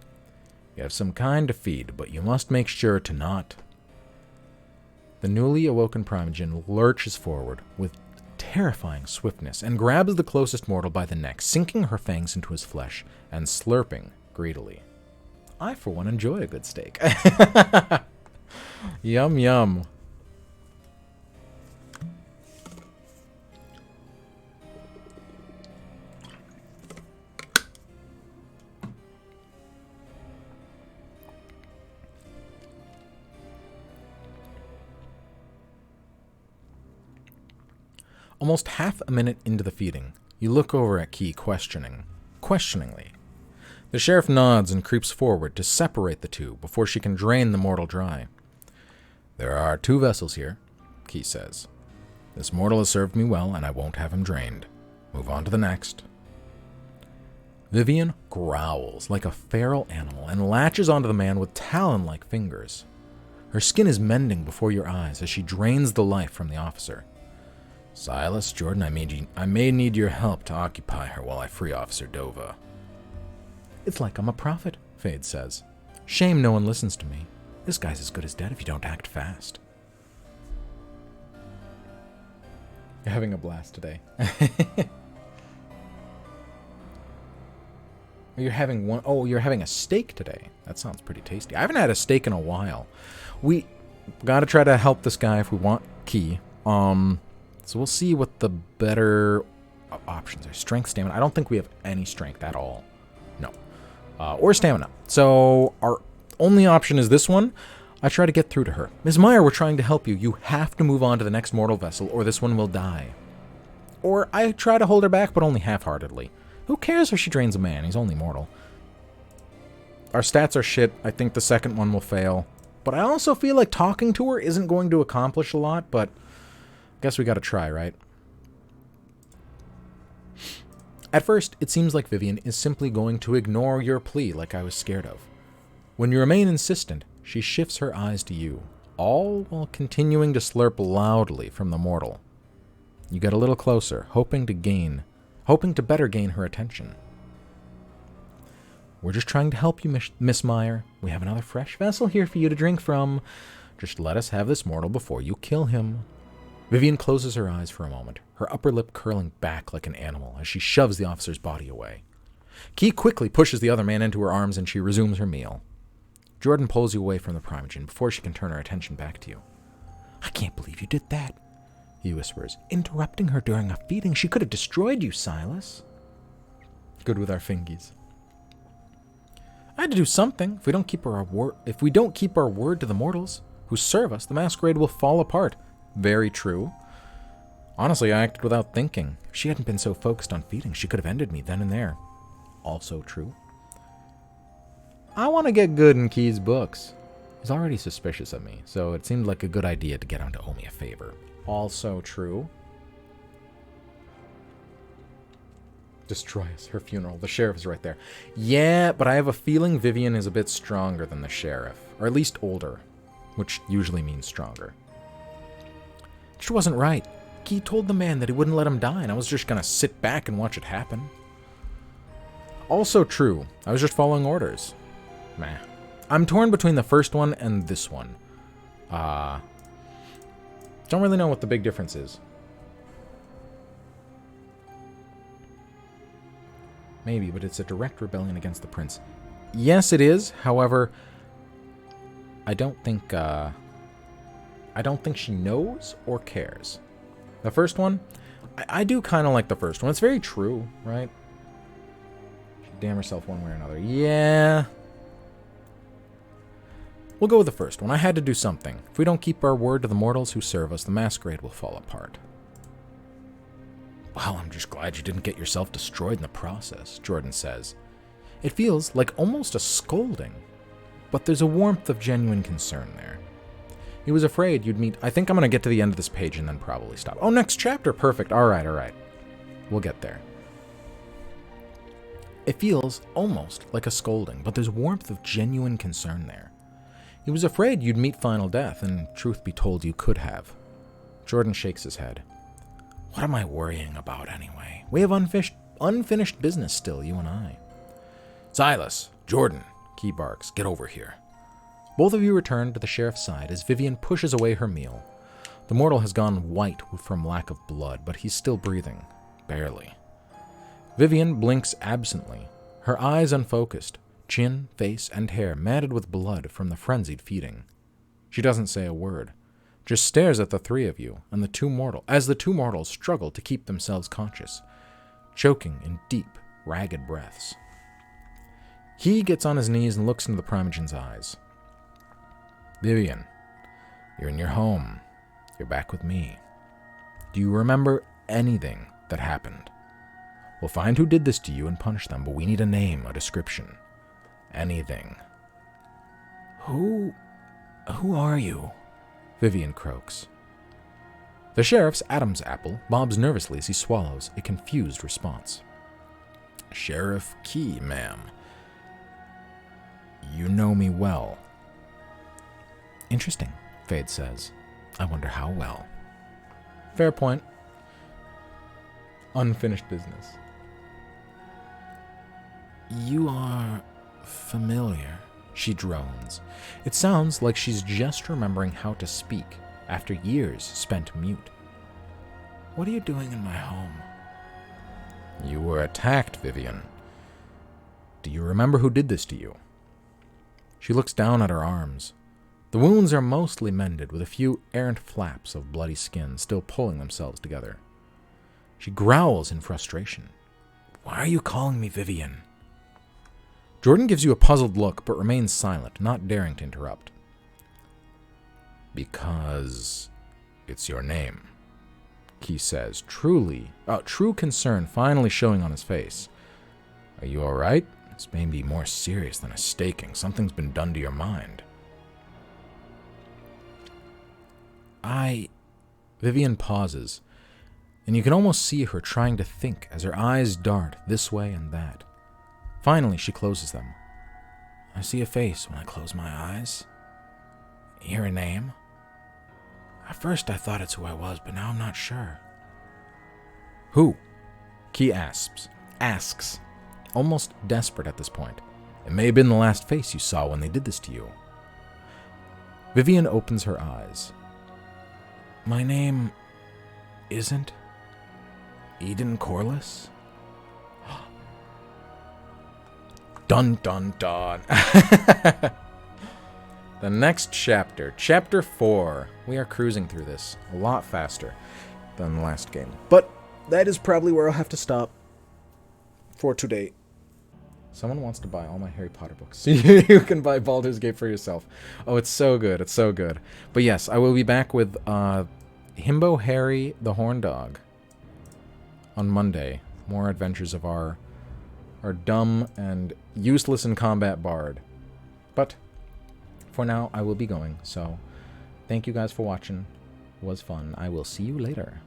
You have some kind to feed, but you must make sure to not. The newly awoken Primogen lurches forward with terrifying swiftness and grabs the closest mortal by the neck, sinking her fangs into his flesh and slurping greedily. I, for one, enjoy a good steak. Yum, yum. Almost half a minute into the feeding, you look over at Key questioningly. The sheriff nods and creeps forward to separate the two before she can drain the mortal dry. There are 2 vessels here, Key says. This mortal has served me well, and I won't have him drained. Move on to the next. Vivian growls like a feral animal and latches onto the man with talon-like fingers. Her skin is mending before your eyes as she drains the life from the officer. Silas, Jordan, I may need your help to occupy her while I free Officer Dova. It's like I'm a prophet, Fade says. Shame no one listens to me. This guy's as good as dead if you don't act fast. You're having a blast today. You're having one. Oh, you're having a steak today. That sounds pretty tasty. I haven't had a steak in a while. We got to try to help this guy if we want Key. So we'll see what the better options are. Strength, stamina. I don't think we have any strength at all. No. Or stamina. So our only option is this one. I try to get through to her. Ms. Meyer, we're trying to help you. You have to move on to the next mortal vessel, or this one will die. Or I try to hold her back, but only half-heartedly. Who cares if she drains a man? He's only mortal. Our stats are shit. I think the second one will fail. But I also feel like talking to her isn't going to accomplish a lot, but I guess we gotta try, right? At first, it seems like Vivian is simply going to ignore your plea like I was scared of. When you remain insistent, she shifts her eyes to you, all while continuing to slurp loudly from the mortal. You get a little closer, hoping to better gain her attention. We're just trying to help you, Miss Meyer. We have another fresh vessel here for you to drink from. Just let us have this mortal before you kill him. Vivian closes her eyes for a moment, her upper lip curling back like an animal as she shoves the officer's body away. Key quickly pushes the other man into her arms and she resumes her meal. Jordan pulls you away from the Primogen before she can turn her attention back to you. I can't believe you did that, he whispers, interrupting her during a feeding. She could have destroyed you, Silas. Good with our fingies. I had to do something. If we don't keep our word to the mortals who serve us, the masquerade will fall apart. Very true. Honestly, I acted without thinking. If she hadn't been so focused on feeding, she could have ended me then and there. Also true. I want to get good in Key's books. He's already suspicious of me, so it seemed like a good idea to get him to owe me a favor. Also true. Destroy us, her funeral. The sheriff is right there. Yeah, but I have a feeling Vivian is a bit stronger than the sheriff. Or at least older, which usually means stronger. She wasn't right. Key told the man that he wouldn't let him die, and I was just going to sit back and watch it happen. Also true. I was just following orders. Meh. I'm torn between the first one and this one. Don't really know what the big difference is. Maybe, but it's a direct rebellion against the prince. Yes, it is. However, I don't think she knows or cares. The first one, I do kind of like the first one. It's very true, right? She'd damn herself one way or another. Yeah. We'll go with the first one. I had to do something. If we don't keep our word to the mortals who serve us, the masquerade will fall apart. Well, I'm just glad you didn't get yourself destroyed in the process, Jordan says. It feels like almost a scolding, but there's a warmth of genuine concern there. He was afraid you'd meet... I think I'm going to get to the end of this page and then probably stop. Oh, next chapter. Perfect. All right. We'll get there. It feels almost like a scolding, but there's warmth of genuine concern there. He was afraid you'd meet final death, and truth be told, you could have. Jordan shakes his head. What am I worrying about anyway? We have unfinished business still, you and I. Silas, Jordan, Key barks, get over here. Both of you return to the sheriff's side as Vivian pushes away her meal. The mortal has gone white from lack of blood, but he's still breathing. Barely. Vivian blinks absently, her eyes unfocused, chin, face, and hair matted with blood from the frenzied feeding. She doesn't say a word, just stares at the three of you and the two mortals struggle to keep themselves conscious, choking in deep, ragged breaths. He gets on his knees and looks into the Primogen's eyes. Vivian, you're in your home. You're back with me. Do you remember anything that happened? We'll find who did this to you and punish them, but we need a name, a description. Anything. Who are you? Vivian croaks. The sheriff's Adam's apple bobs nervously as he swallows a confused response. Sheriff Key, ma'am. You know me well. Interesting, Fade says. I wonder how well. Fair point. Unfinished business. You are familiar, she drones. It sounds like she's just remembering how to speak after years spent mute. What are you doing in my home? You were attacked, Vivian. Do you remember who did this to you? She looks down at her arms. The wounds are mostly mended, with a few errant flaps of bloody skin still pulling themselves together. She growls in frustration. Why are you calling me Vivian? Jordan gives you a puzzled look, but remains silent, not daring to interrupt. Because it's your name, Key says, true concern finally showing on his face. Are you all right? This may be more serious than a staking. Something's been done to your mind. Vivian pauses, and you can almost see her trying to think as her eyes dart this way and that. Finally, she closes them. I see a face when I close my eyes. Hear a name. At first I thought it's who I was, but now I'm not sure. Who? Key asks, almost desperate at this point. It may have been the last face you saw when they did this to you. Vivian opens her eyes. My name isn't Eden Corliss? Dun dun dun. The next chapter, Chapter 4. We are cruising through this a lot faster than the last game. But that is probably where I'll have to stop for today. Someone wants to buy all my Harry Potter books. You can buy Baldur's Gate for yourself. Oh, it's so good. It's so good. But yes, I will be back with Himbo Harry the Horn Dog on Monday. More adventures of our dumb and useless in combat bard. But for now, I will be going. So thank you guys for watching. It was fun. I will see you later.